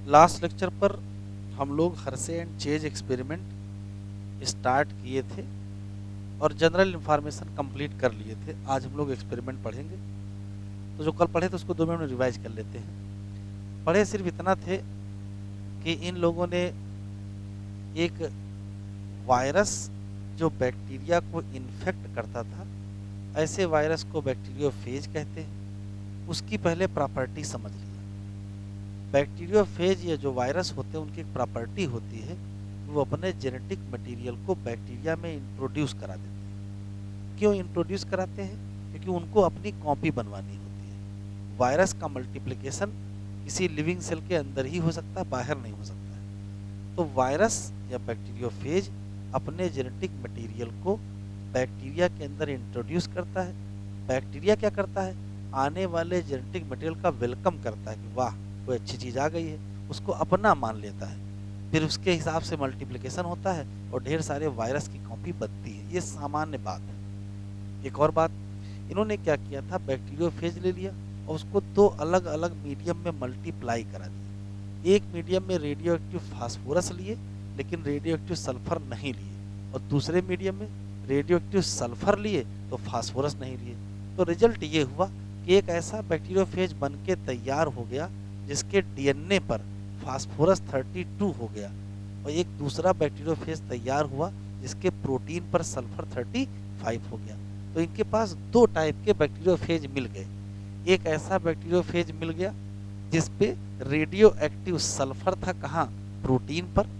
Last lecture पर हम लोग Hershey and chase experiment start किए थे और जनरल इंफॉर्मेशन कंप्लीट कर लिए थे। आज हम लोग एक्सपेरिमेंट पढ़ेंगे, तो जो कल पढ़े थे उसको 2 मिनट में रिवाइज कर लेते हैं। पढ़े सिर्फ इतना थे कि इन लोगों ने एक वायरस जो बैक्टीरिया को इन्फेक्ट करता था, ऐसे वायरस को बैक्टीरियोफेज कहते हैं, उसकी पहले प्रॉपर्टी समझ लिया। बैक्टीरियोफेज ये जो वायरस होते हैं उनकी एक प्रॉपर्टी होती है, वो अपने जेनेटिक मटेरियल को बैक्टीरिया में इंट्रोड्यूस करा देते हैं। क्यों इंट्रोड्यूस कराते हैं? क्योंकि उनको अपनी कॉपी बनवानी होती है। वायरस का मल्टीप्लिकेशन किसी लिविंग सेल के अंदर ही हो सकता है, बाहर नहीं हो सकता है। तो वायरस या बैक्टीरियोफेज अपने जेनेटिक मटेरियल को बैक्टीरिया के अंदर इंट्रोड्यूस करता है। बैक्टीरिया क्या करता है? आने वाले जेनेटिक मटेरियल का वेलकम करता है कि वाह कोई अच्छी चीज़ आ गई है, उसको अपना मान लेता है। फिर उसके हिसाब से मल्टीप्लिकेशन होता है और ढेर सारे वायरस की कॉपी बनती है। ये सामान्य बात है। एक और बात, इन्होंने क्या किया था, बैक्टीरियोफेज ले लिया और उसको 2 अलग अलग मीडियम में मल्टीप्लाई करा दिया। एक मीडियम में रेडियो एक्टिव फास्फोरस लिए लेकिन रेडियो एक्टिव सल्फर नहीं लिए, और दूसरे मीडियम में रेडियो एक्टिव सल्फर लिए तो फास्फोरस नहीं लिए। तो रिजल्ट ये हुआ कि एक ऐसा बैक्टीरियोफेज बन के तैयार हो गया जिसके डीएनए पर फास्फोरस 32 हो गया, और एक दूसरा बैक्टीरियोफेज तैयार हुआ जिसके प्रोटीन पर सल्फर 35 हो गया। तो इनके पास 2 टाइप के बैक्टीरियोफेज मिल गए। एक ऐसा बैक्टीरियोफेज मिल गया जिसपे रेडियो एक्टिव सल्फर था, कहाँ? प्रोटीन पर।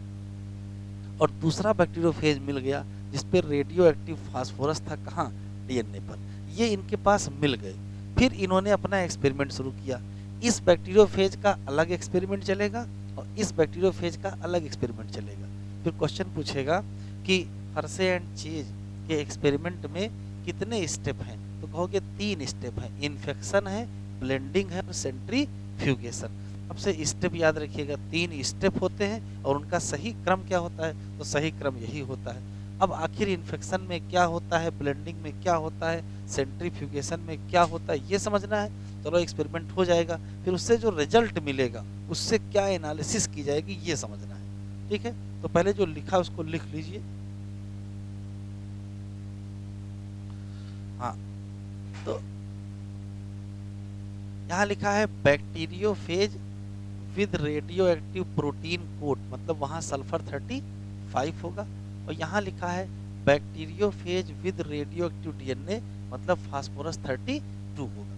और दूसरा बैक्टीरियोफेज मिल गया जिसपे रेडियो एक्टिव फास्फोरस था, कहाँ? डीएनए पर। ये इनके पास मिल गए। फिर इन्होंने अपना एक्सपेरिमेंट शुरू किया। इस बैक्टीरियोफेज का अलग एक्सपेरिमेंट चलेगा और इस बैक्टीरियोफेज का अलग एक्सपेरिमेंट चलेगा। फिर क्वेश्चन पूछेगा कि हर्शे एंड चेज के एक्सपेरिमेंट में कितने स्टेप हैं? तो कहोगे 3 स्टेप हैं, इन्फेक्शन है, ब्लेंडिंग है और सेंट्रीफ्यूगेशन। अब से स्टेप याद रखिएगा, 3 स्टेप होते हैं और उनका सही क्रम क्या होता है? तो सही क्रम यही होता है। अब आखिर इन्फेक्शन में क्या होता है, ब्लेंडिंग में क्या होता है, सेंट्रीफ्यूगेशन में क्या होता है, ये समझना है। चलो एक्सपेरिमेंट हो जाएगा, फिर उससे जो रिजल्ट मिलेगा उससे क्या एनालिसिस की जाएगी ये समझना है। ठीक है, तो पहले जो लिखा उसको लिख लीजिए। हाँ, तो यहाँ लिखा है bacteriophage with radio active protein coat, मतलब वहाँ सल्फर 35 होगा। और यहाँ लिखा है bacteriophage with radio active DNA, मतलब फास्फोरस 32 होगा।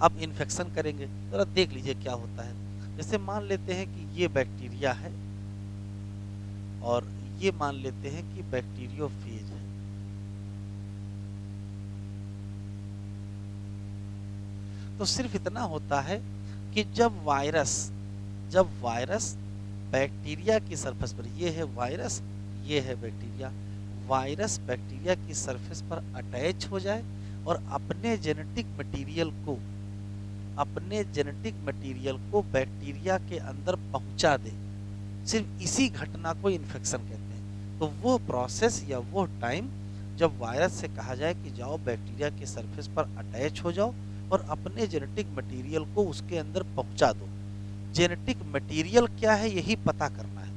अब इन्फेक्शन करेंगे, जरा देख लीजिए क्या होता है। जैसे मान लेते हैं कि ये बैक्टीरिया है और ये मान लेते हैं कि बैक्टीरियोफेज है। तो सिर्फ इतना होता है कि जब वायरस बैक्टीरिया की सरफेस पर, ये है वायरस, ये है बैक्टीरिया, वायरस बैक्टीरिया की सरफेस पर अटैच हो जाए और अपने जेनेटिक मटेरियल को बैक्टीरिया के अंदर पहुंचा दे, सिर्फ इसी घटना को इन्फेक्शन कहते हैं। तो वो प्रोसेस या वो टाइम जब वायरस से कहा जाए कि जाओ बैक्टीरिया के सरफेस पर अटैच हो जाओ और अपने जेनेटिक मटेरियल को उसके अंदर पहुंचा दो। जेनेटिक मटेरियल क्या है यही पता करना है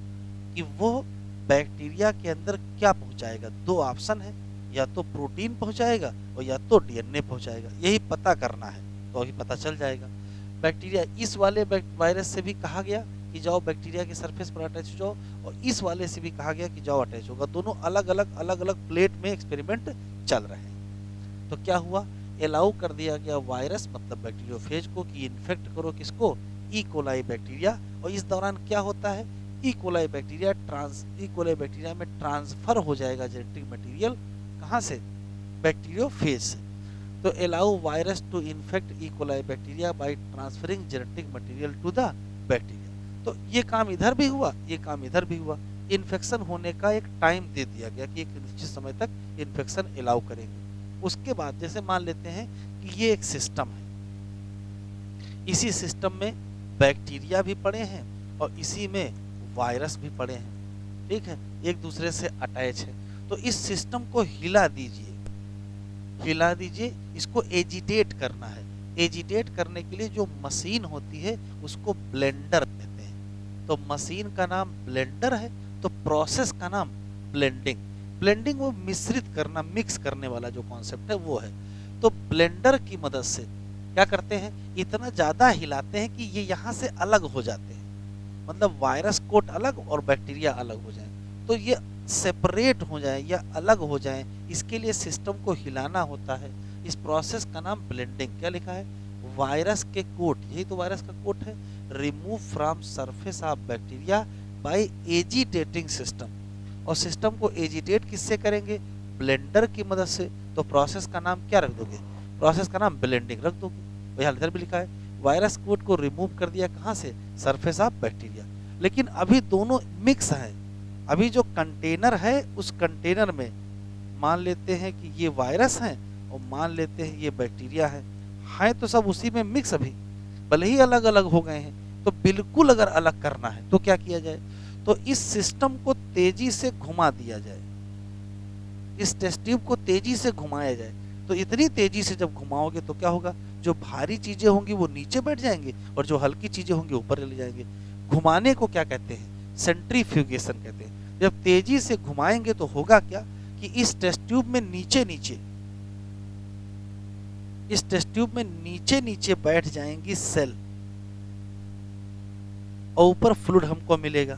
कि वो बैक्टीरिया के अंदर क्या पहुंचाएगा। 2 ऑप्शन है, या तो प्रोटीन पहुंचाएगा और या तो डीएनए पहुंचाएगा, यही पता करना है। तो अभी पता चल जाएगा। बैक्टीरिया, इस वाले वायरस से भी कहा गया कि जाओ बैक्टीरिया के सरफेस पर अटैच हो जाओ, और इस वाले से भी कहा गया कि जाओ अटैच होगा। दोनों अलग अलग प्लेट में एक्सपेरिमेंट चल रहे हैं। तो क्या हुआ, अलाउ कर दिया गया वायरस मतलब बैक्टीरियोफेज को कि इन्फेक्ट करो किसको, ई कोलाई बैक्टीरिया। और इस दौरान क्या होता है, ई कोलाई बैक्टीरिया में ट्रांसफर हो जाएगा जेनेटिक मटेरियल, कहाँ से? बैक्टीरियोफेज से। तो allow virus to infect E coli bacteria by transferring genetic material to the bacteria. तो ये काम इधर भी हुआ, ये काम इधर भी हुआ। इन्फेक्शन होने का एक टाइम दे दिया गया कि एक निश्चित समय तक इन्फेक्शन अलाउ करेंगे। उसके बाद जैसे मान लेते हैं कि ये एक सिस्टम है, इसी सिस्टम में बैक्टीरिया भी पड़े हैं और इसी में वायरस भी पड़े हैं। ठीक है, एक दूसरे से अटैच है। तो इस सिस्टम को हिला दीजिए, इसको एजिटेट करना है। एजिटेट करने के लिए जो मशीन होती है उसको ब्लेंडर कहते हैं। तो मशीन का नाम ब्लेंडर है, तो प्रोसेस का नाम ब्लेंडिंग। ब्लेंडिंग वो मिश्रित करना, मिक्स करने वाला जो कॉन्सेप्ट है वो है। तो ब्लेंडर की मदद से क्या करते हैं, इतना ज़्यादा हिलाते हैं कि ये यहाँ से अलग हो जाते हैं, मतलब वायरस कोट अलग और बैक्टीरिया अलग हो जाए, तो ये सेपरेट हो जाए या अलग हो जाए, इसके लिए सिस्टम को हिलाना होता है। इस प्रोसेस का नाम ब्लेंडिंग। क्या लिखा है, वायरस के कोट, यही तो वायरस का कोट है, remove from surface of bacteria by agitating system. और सिस्टम को एजिटेट किससे करेंगे, ब्लेंडर की मदद से। तो प्रोसेस का नाम क्या रख दोगे, प्रोसेस का नाम ब्लेंडिंग रख दोगे। वही इधर भी लिखा है, वायरस कोट को रिमूव कर दिया कहाँ से, सरफेस ऑफ बैक्टीरिया। लेकिन अभी दोनों मिक्स हैं। अभी जो कंटेनर है उस कंटेनर में मान लेते हैं कि ये वायरस हैं और मान लेते हैं ये बैक्टीरिया है तो सब उसी में मिक्स अभी, भले ही अलग अलग हो गए हैं। तो बिल्कुल अगर अलग करना है तो क्या किया जाए, तो इस सिस्टम को तेजी से घुमा दिया जाए, इस टेस्ट ट्यूब को तेजी से घुमाया जाए। तो इतनी तेजी से जब घुमाओगे तो क्या होगा, जो भारी चीजें होंगी वो नीचे बैठ जाएंगे और जो हल्की चीजें होंगी ऊपर चले जाएंगे। घुमाने को क्या कहते हैं, सेंट्रीफ्यूगेशन कहते हैं। जब तेजी से घुमाएंगे तो होगा क्या कि इस टेस्ट ट्यूब में नीचे नीचे, इस टेस्ट ट्यूब में नीचे नीचे बैठ जाएंगी सेल और ऊपर फ्लूइड हमको मिलेगा।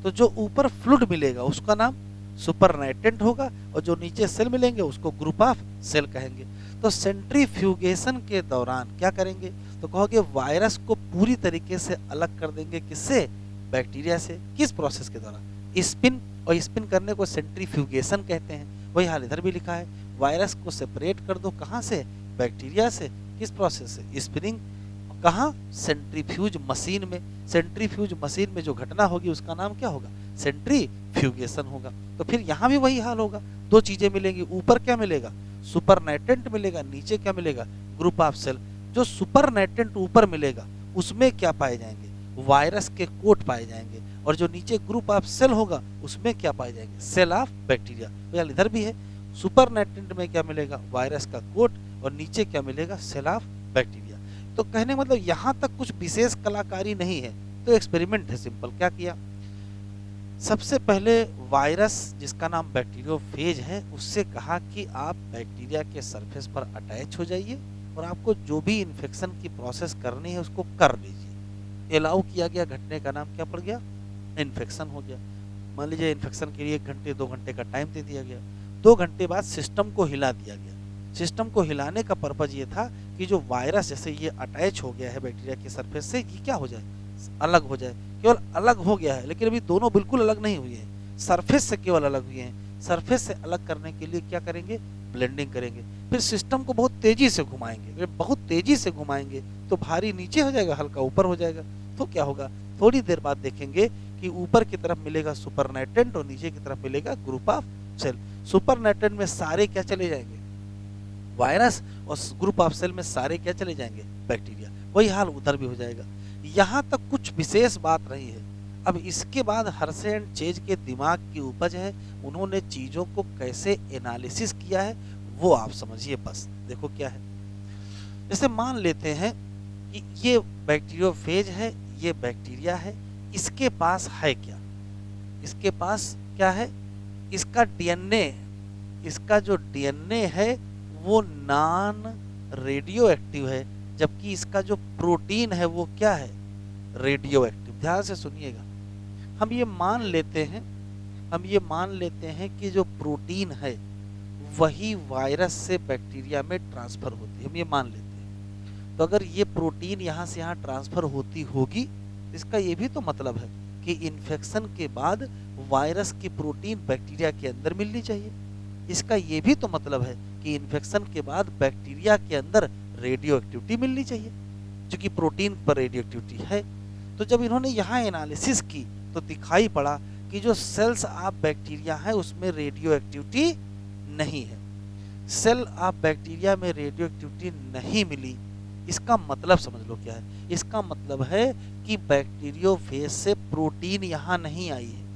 तो जो ऊपर फ्लूइड मिलेगा उसका नाम सुपरनाइट्रेंट होगा और जो नीचे सेल मिलेंगे उसको ग्रुप ऑफ सेल कहेंगे। तो सेंट्रीफ्यूगेशन के दौरान क्या करेंगे, तो कहोगे वायरस को पूरी तरीके से अलग कर देंगे, किससे, बैक्टीरिया से। किस प्रोसेस के दौरान, स्पिन, और स्पिन करने को सेंट्रीफ्यूगेशन कहते हैं। वही हाल इधर भी लिखा है, वायरस को सेपरेट कर दो कहाँ से, बैक्टीरिया से। किस प्रोसेस से, स्पिनिंग। कहाँ, सेंट्रीफ्यूज मशीन में। सेंट्रीफ्यूज मशीन में जो घटना होगी उसका नाम क्या होगा, सेंट्रीफ्यूगेशन होगा। तो फिर यहाँ भी वही हाल होगा, दो चीजें मिलेंगी, ऊपर क्या मिलेगा, सुपरनाइट्रेंट मिलेगा, नीचे क्या मिलेगा, ग्रुप ऑफ सेल। जो सुपरनाइट्रेंट ऊपर मिलेगा उसमें क्या पाए जाएंगे, वायरस के कोट पाए जाएंगे, और जो नीचे ग्रुप ऑफ सेल होगा उसमें क्या पाए जाएंगे, सेल ऑफ बैक्टीरिया। तो इधर भी है, सुपरनाइट्रेंट में क्या मिलेगा, वायरस का कोट, और नीचे क्या मिलेगा, सेल ऑफ बैक्टीरिया। तो कहने मतलब यहाँ तक कुछ विशेष कलाकारी नहीं है, तो एक्सपेरिमेंट है सिंपल। क्या किया, सबसे पहले वायरस जिसका नाम बैक्टीरियोफेज है उससे कहा कि आप बैक्टीरिया के सरफेस पर अटैच हो जाइए और आपको जो भी इन्फेक्शन की प्रोसेस करनी है उसको कर लीजिए। अलाउ किया गया, घटने का नाम क्या पड़ गया, इन्फेक्शन हो गया। मान लीजिए इन्फेक्शन के लिए 1 घंटे 2 घंटे का टाइम दे दिया गया। 2 घंटे बाद सिस्टम को हिला दिया गया। सिस्टम को हिलाने का पर्पज ये था कि जो वायरस जैसे ये अटैच हो गया है बैक्टीरिया के सरफेस से, ये क्या हो जाए, अलग हो जाए। केवल अलग हो गया है, लेकिन अभी दोनों बिल्कुल अलग नहीं हुए हैं, सरफेस से केवल अलग हुए हैं। सरफेस से अलग करने के लिए क्या करेंगे, ब्लेंडिंग करेंगे। फिर सिस्टम को बहुत तेजी से घुमाएंगे। अगर बहुत तेजी से घुमाएंगे तो भारी नीचे हो जाएगा, हल्का ऊपर हो जाएगा। तो क्या होगा, थोड़ी देर बाद देखेंगे कि ऊपर की तरफ मिलेगा सुपरनाइट्रेंट और नीचे की तरफ मिलेगा ग्रुप ऑफ सेल। सुपरनाइट्रेंट में सारे क्या चले जाएंगे, वायरस, और ग्रुप ऑफ सेल में सारे क्या चले जाएंगे, बैक्टीरिया। वही हाल उधर भी हो जाएगा। यहाँ तक कुछ विशेष बात रही है। अब इसके बाद हर्शे एंड चेज के दिमाग की उपज है, उन्होंने चीजों को कैसे एनालिसिस किया है वो आप समझिए। बस देखो क्या है, जैसे मान लेते हैं कि ये बैक्टीरियोफेज है, ये बैक्टीरिया है, इसके पास है क्या, इसके पास क्या है, इसका डीएनए, इसका जो डीएनए है वो नॉन रेडियो एक्टिव है, जबकि इसका जो प्रोटीन है वो क्या है, रेडियो एक्टिव। ध्यान से सुनिएगा, हम ये मान लेते हैं, हम ये मान लेते हैं कि जो प्रोटीन है वही वायरस से बैक्टीरिया में ट्रांसफर होती है, हम ये मान लेते हैं। तो अगर ये प्रोटीन यहाँ से यहाँ ट्रांसफर होती होगी, इसका ये भी तो मतलब है कि इन्फेक्शन के बाद वायरस की प्रोटीन बैक्टीरिया के अंदर मिलनी चाहिए। इसका ये भी तो मतलब है कि इन्फेक्शन के बाद बैक्टीरिया के अंदर रेडियो एक्टिविटी मिलनी चाहिए, क्योंकि प्रोटीन पर रेडियो एक्टिविटी है। तो जब इन्होंने यहाँ एनालिसिस की तो दिखाई पड़ा कि जो सेल्स ऑफ बैक्टीरिया है उसमें रेडियो एक्टिविटी नहीं है। सेल ऑफ बैक्टीरिया में रेडियो एक्टिविटी नहीं मिली, इसका मतलब समझ लो क्या है, इसका मतलब है कि बैक्टीरियोफेज से प्रोटीन यहाँ नहीं आई है।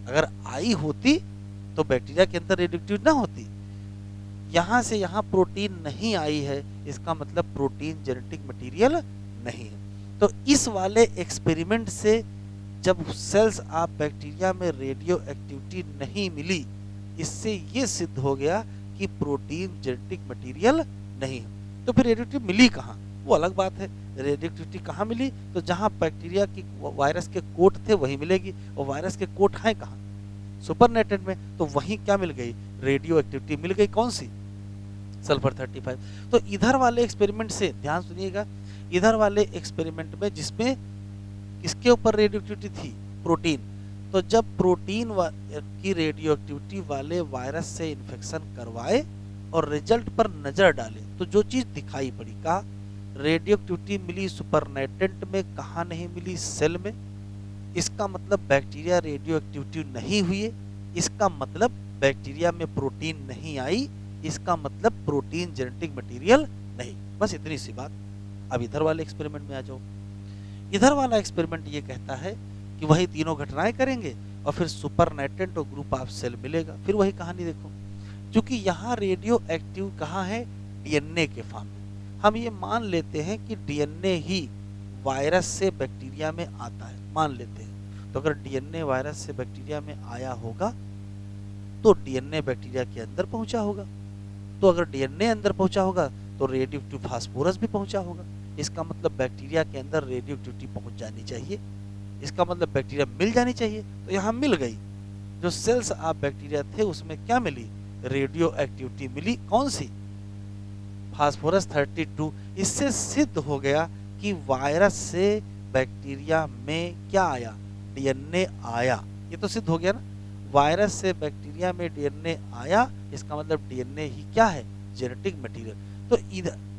अगर आई होती तो बैक्टीरिया के अंदर रेडियो एक्टिविटी ना होती। यहाँ से यहाँ प्रोटीन नहीं आई है, इसका मतलब प्रोटीन जेनेटिक मटेरियल नहीं है। तो इस वाले एक्सपेरिमेंट से जब सेल्स ऑफ बैक्टीरिया में रेडियो एक्टिविटी नहीं मिली, इससे ये सिद्ध हो गया कि प्रोटीन जेनेटिक मटेरियल नहीं है। तो फिर रेडियोएक्टिविटी मिली कहाँ, वो अलग बात है। रेडियोएक्टिविटी कहाँ मिली, तो जहाँ बैक्टीरिया की वायरस के कोट थे वहीं मिलेगी, और वायरस के कोट हैं कहाँ, सुपरनेटेड में, तो वहीं क्या मिल गई, रेडियो एक्टिविटी मिल गई। कौन सी, सल्फर 35। तो इधर वाले एक्सपेरिमेंट से ध्यान सुनिएगा, इधर वाले एक्सपेरिमेंट में जिसमें किसके ऊपर रेडियो एक्टिविटी थी, प्रोटीन, तो जब प्रोटीन की रेडियो एक्टिविटी वाले वायरस से इन्फेक्शन करवाए और रिजल्ट पर नजर डाले, तो जो चीज दिखाई पड़ी, कहा रेडियो एक्टिविटी मिली सुपरनेटेंट में, कहा नहीं मिली, सेल में। इसका मतलब बैक्टीरिया रेडियो एक्टिविटी नहीं हुई, इसका मतलब बैक्टीरिया में प्रोटीन नहीं आई, इसका मतलब प्रोटीन जेनेटिक मटेरियल नहीं। बस इतनी सी बात। अब इधर वाले एक्सपेरिमेंट में आ जाओ। इधर वाला एक्सपेरिमेंट ये कहता है कि वही तीनों घटनाएं करेंगे और फिर सुपरनेटेंट और ग्रुप ऑफ सेल मिलेगा। फिर वही कहानी देखो, क्योंकि यहाँ रेडियो एक्टिव कहाँ है, डीएनए के फॉर्म में। हम ये मान लेते हैं कि डीएनए ही वायरस से बैक्टीरिया में आता है, मान लेते हैं। तो अगर डीएनए वायरस से बैक्टीरिया में आया होगा तो डीएनए बैक्टीरिया के अंदर पहुंचा होगा, तो अगर डीएनए अंदर पहुंचा होगा तो रेडियो एक्टिव फास्फोरस भी पहुंचा होगा। इसका मतलब बैक्टीरिया के अंदर रेडियो एक्टिविटी पहुंच जानी चाहिए, इसका मतलब बैक्टीरिया मिल जानी चाहिए। तो यहाँ मिल गई, जो सेल्स ऑफ बैक्टीरिया थे उसमें क्या मिली, रेडियो एक्टिविटी मिली। कौन सी, फास्फोरस 32। इससे सिद्ध हो गया कि वायरस से बैक्टीरिया में क्या आया, डीएनए आया। ये तो सिद्ध हो गया ना, वायरस से बैक्टीरिया में डीएनए आया, इसका मतलब डीएनए ही क्या है, जेनेटिक मटेरियल। तो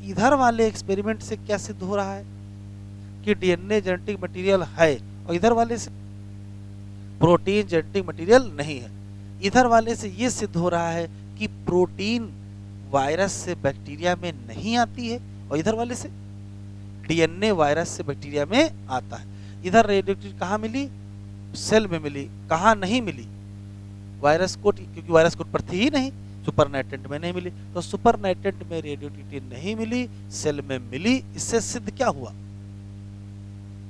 इधर वाले एक्सपेरिमेंट से क्या सिद्ध हो रहा है कि डीएनए जेनेटिक मटेरियल है, और इधर वाले से प्रोटीन जेनेटिक मटेरियल नहीं है। इधर वाले से ये सिद्ध हो रहा है कि प्रोटीन वायरस से बैक्टीरिया में नहीं आती है, और इधर वाले से डीएनए वायरस से बैक्टीरिया में आता है। इधर रेडियोएक्टिविटी कहाँ मिली, सेल में मिली, कहाँ नहीं मिली, वायरस कोट, क्योंकि वायरस कोट पर थी ही नहीं, सुपरनेटेंट में नहीं मिली। तो सुपरनेटेंट में रेडियोएक्टिविटी नहीं मिली, सेल में मिली। इससे सिद्ध क्या हुआ,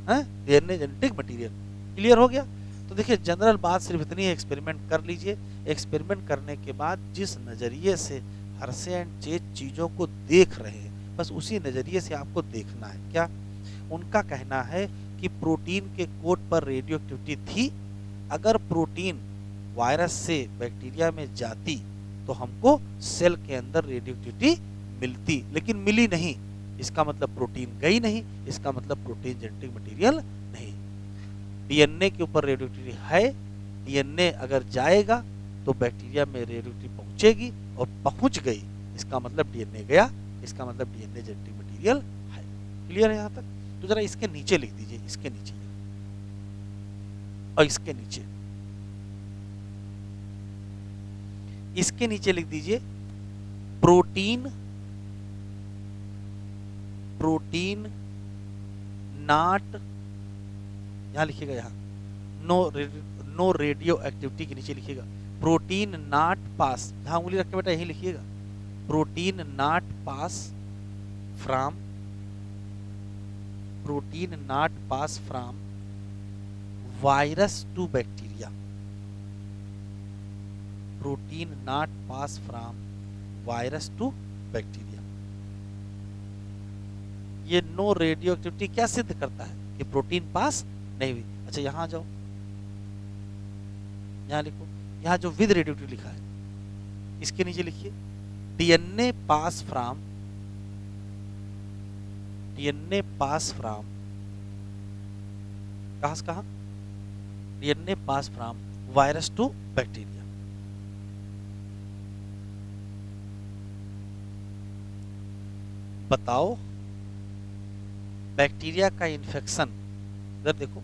डीएनए जेनेटिक मटेरियल। क्लियर हो गया। तो देखिए जनरल बात सिर्फ इतनी है, एक्सपेरिमेंट कर लीजिए। एक्सपेरिमेंट करने के बाद जिस नजरिए से हर्शे एंड चेज चीजों को देख रहे हैं, बस उसी नजरिए से आपको देखना है। क्या उनका कहना है कि प्रोटीन के कोट पर रेडियो एक्टिविटी थी, अगर प्रोटीन वायरस से बैक्टीरिया में जाती तो हमको सेल के अंदर रेडियो एक्टिविटी मिलती, लेकिन मिली नहीं। इसका मतलब प्रोटीन गई नहीं, इसका मतलब प्रोटीन जेनेटिक मटेरियल नहीं। डीएनए के ऊपर रेडियो एक्टिविटी है, डीएनए अगर जाएगा तो बैक्टीरिया में रेडियो एक्टिविटी पहुंचेगी, और पहुंच गई इसका मतलब डीएनए गया, इसका मतलब डीएनए जेनेटिक मटेरियल है। क्लियर है यहाँ तक। तो जरा इसके नीचे लिख दीजिए, इसके नीचे और इसके नीचे, इसके नीचे लिख दीजिए प्रोटीन नॉट, यहां लिखिएगा, यहां नो रेडियो एक्टिविटी के नीचे लिखिएगा प्रोटीन नॉट पास, जहां उंगली रख के बेटा यही लिखिएगा, protein not pass from virus to bacteria, protein not pass from virus to bacteria. ये नो रेडियो एक्टिविटी क्या सिद्ध करता है कि प्रोटीन पास नहीं हुई। अच्छा यहां जाओ, यहां लिखो, यहां जो विद रेडियो एक्टिविटी लिखा है इसके नीचे लिखिए डीएनए पास फ्रॉम कहां से कहां, DNA pass from virus to bacteria. बताओ बैक्टीरिया का इन्फेक्शन, इधर देखो,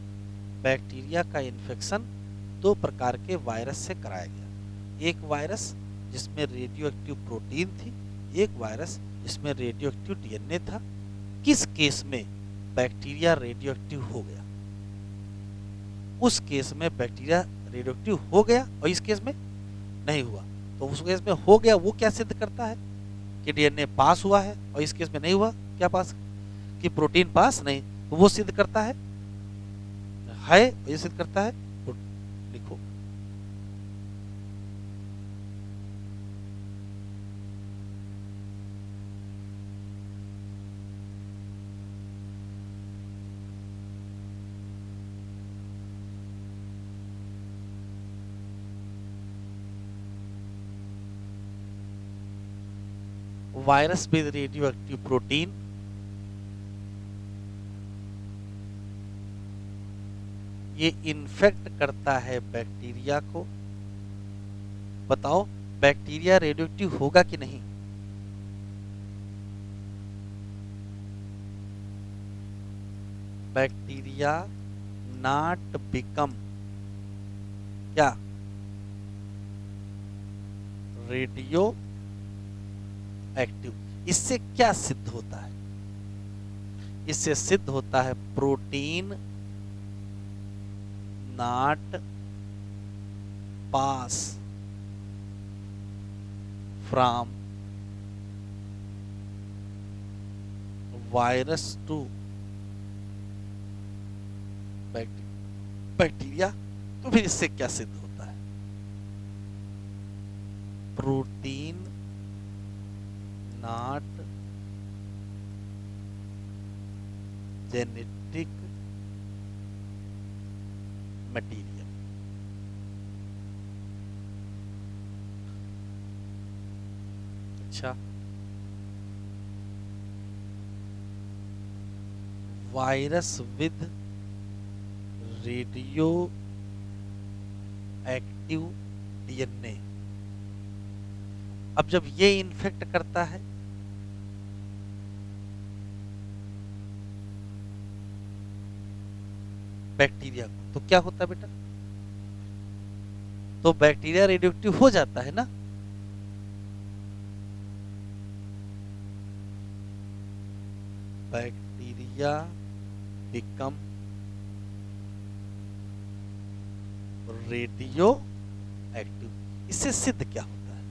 बैक्टीरिया का इन्फेक्शन दो प्रकार के वायरस से कराया गया। एक वायरस जिसमें रेडियो एक्टिव प्रोटीन थी, एक वायरस जिसमें रेडियो एक्टिव डीएनए था। किस केस में बैक्टीरिया रेडियो एक्टिव हो गया, उस केस में बैक्टीरिया रेडियो एक्टिव हो गया और इस केस में नहीं हुआ। तो उस केस में हो गया वो क्या सिद्ध करता है कि डीएनए पास हुआ है, और इस केस में नहीं हुआ, क्या पास, कि प्रोटीन पास नहीं। तो वो सिद्ध करता है, ये सिद्ध करता है। तो लिखो virus with radio active protein ये इन्फेक्ट करता है बैक्टीरिया को। बताओ बैक्टीरिया रेडियोएक्टिव होगा कि नहीं? बैक्टीरिया नॉट बिकम क्या? Radio active. इससे क्या सिद्ध होता है? इससे सिद्ध होता है protein not pass from virus to bacteria. तो फिर इससे क्या सिद्ध होता है? Protein not genetic material. अच्छा, virus with radio active DNA. अब जब ये इन्फेक्ट करता है बैक्टीरिया को, तो क्या होता है बेटा? तो बैक्टीरिया रेडियोएक्टिव हो जाता है ना। Bacteria become radio active. इससे सिद्ध क्या होता है?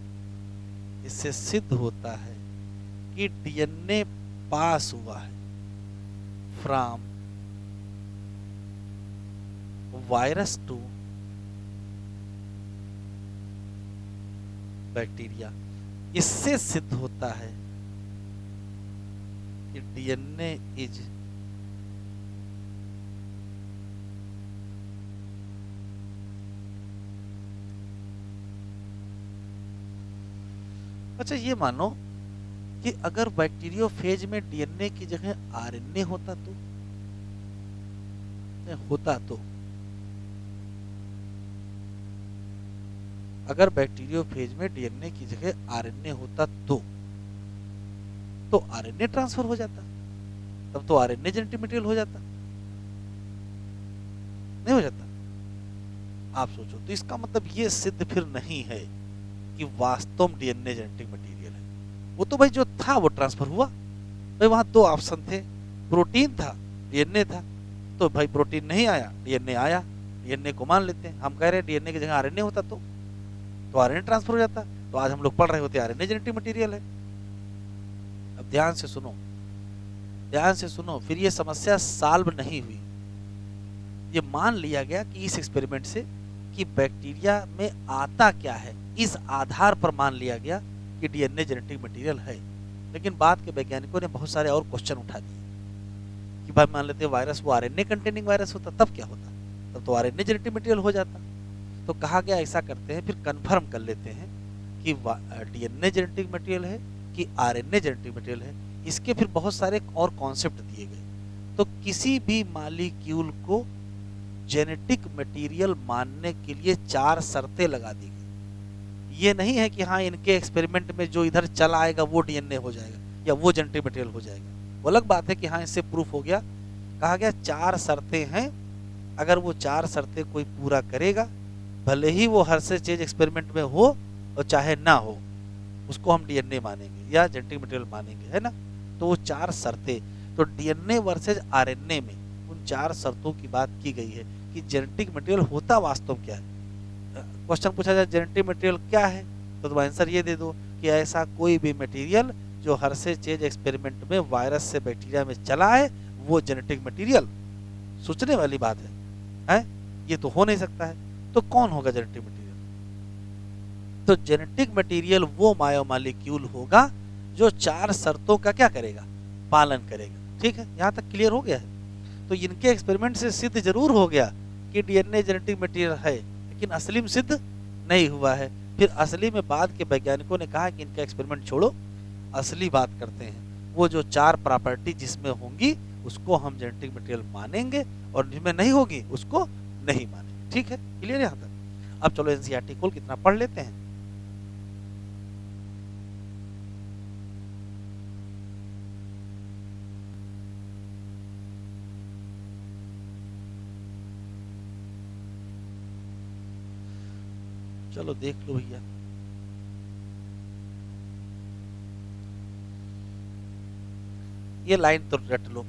इससे सिद्ध होता है कि डीएनए पास हुआ है फ्रॉम वायरस टू बैक्टीरिया। इससे सिद्ध होता है कि डीएनए इज अच्छा, ये मानो कि अगर बैक्टीरियोफेज में डीएनए की जगह आरएनए होता तो अगर बैक्टीरियोफेज में डीएनए की जगह आरएनए होता तो आरएनए ट्रांसफर हो जाता, तब तो आरएनए जेनेटिक मटेरियल हो जाता, नहीं हो जाता? आप सोचो, तो इसका मतलब ये सिद्ध फिर नहीं है कि वास्तव में डीएनए जेनेटिक मटेरियल है। वो तो भाई जो था वो ट्रांसफर हुआ। भाई वहां दो ऑप्शन थे, प्रोटीन था, डीएनए था। तो भाई प्रोटीन नहीं आया, डीएनए आया, डीएनए को मान लेते हैं। हम कह रहे हैं डीएनए की जगह आरएनए होता तो आरएनए ट्रांसफर हो जाता, तो आज हम लोग पढ़ रहे होते आरएनए जेनेटिक मटेरियल है। अब ध्यान से सुनो, फिर ये समस्या सॉल्व नहीं हुई। ये मान लिया गया कि इस एक्सपेरिमेंट से कि बैक्टीरिया में आता क्या है, इस आधार पर मान लिया गया कि डीएनए जेनेटिक मटेरियल है। लेकिन बाद के वैज्ञानिकों ने बहुत सारे और क्वेश्चन उठा दिए कि भाई मान लेते वायरस वो आरएनए कंटेनिंग वायरस होता, तब क्या होता? तब तो आरएनए जेनेटिक मटेरियल हो जाता। तो कहा गया ऐसा करते हैं, फिर कंफर्म कर लेते हैं कि डीएनए जेनेटिक मटेरियल है कि आरएनए जेनेटिक मटेरियल है। इसके फिर बहुत सारे और कॉन्सेप्ट दिए गए। तो किसी भी मॉलिक्यूल को जेनेटिक मटेरियल मानने के लिए 4 शर्तें लगा दी गई। ये नहीं है कि हाँ इनके एक्सपेरिमेंट में जो इधर चला आएगा वो डीएनए हो जाएगा या वो जेनेटिक मटेरियल हो जाएगा। वो अलग बात है कि हाँ इससे प्रूफ हो गया। कहा गया 4 शर्तें हैं, अगर वो 4 शर्तें कोई पूरा करेगा, भले ही वो हर्शे चेज एक्सपेरिमेंट में हो और चाहे ना हो, उसको हम डीएनए मानेंगे या जेनेटिक मटेरियल मानेंगे, है ना। तो वो 4 शर्तें, तो डीएनए वर्सेज आरएनए में उन 4 शर्तों की बात की गई है कि जेनेटिक मटेरियल होता वास्तव क्या है। क्वेश्चन पूछा जाए जेनेटिक मटेरियल क्या है, तो तुम आंसर ये दे दो कि ऐसा कोई भी मटेरियल जो हर्शे चेज एक्सपेरिमेंट में वायरस से बैक्टीरिया में चला है वो जेनेटिक मटेरियल? सोचने वाली बात है? ये तो हो नहीं सकता है। तो कौन होगा जेनेटिक मटेरियल? तो जेनेटिक मटेरियल वो बायोमॉलिक्यूल होगा जो 4 शर्तों का क्या करेगा? पालन करेगा। ठीक है, यहाँ तक क्लियर हो गया है? तो इनके एक्सपेरिमेंट से सिद्ध जरूर हो गया कि डीएनए जेनेटिक मटेरियल है, लेकिन असली में सिद्ध नहीं हुआ है। फिर असली में बाद के वैज्ञानिकों ने कहा कि इनका एक्सपेरिमेंट छोड़ो, असली बात करते हैं। वो जो 4 प्रॉपर्टी जिसमें होंगी उसको हम जेनेटिक मटेरियल मानेंगे, और जिसमें नहीं होगी उसको नहीं मानेंगे। ठीक है, क्लियर यहाँ तक? अब चलो एनसीईआरटी खोल कितना पढ़ लेते हैं। चलो देख लो भैया। ये लाइन तो रट लो,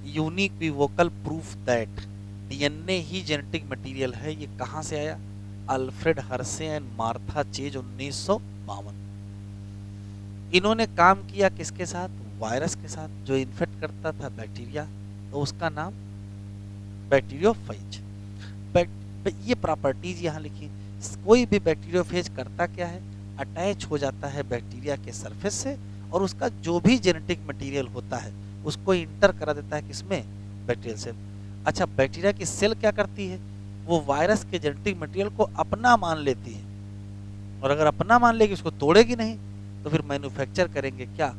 unequivocal proof that DNA ही जेनेटिक मटेरियल है। ये कहां से आया? Alfred Hershey and Martha Chase 1952। इन्होंने काम किया किसके साथ? वायरस के साथ, जो इन्फेक्ट करता था बैक्टीरिया, तो उसका नाम बैक्टीरियोफेज। ये प्रॉपर्टीज यहाँ लिखी। कोई भी बैक्टीरियोफेज करता क्या है? अटैच हो जाता है बैक्टीरिया के सरफेस से, और उसका जो भी जेनेटिक मटेरियल होता है उसको इंटर करा देता है किसमें? Bacterial cell. अच्छा, बैक्टीरिया की सेल क्या करती है? वो वायरस के जेनेटिक मटेरियल को अपना मान लेती है, और अगर अपना मान लेगी उसको तोड़ेगी नहीं, तो फिर मैन्युफैक्चर करेंगे क्या?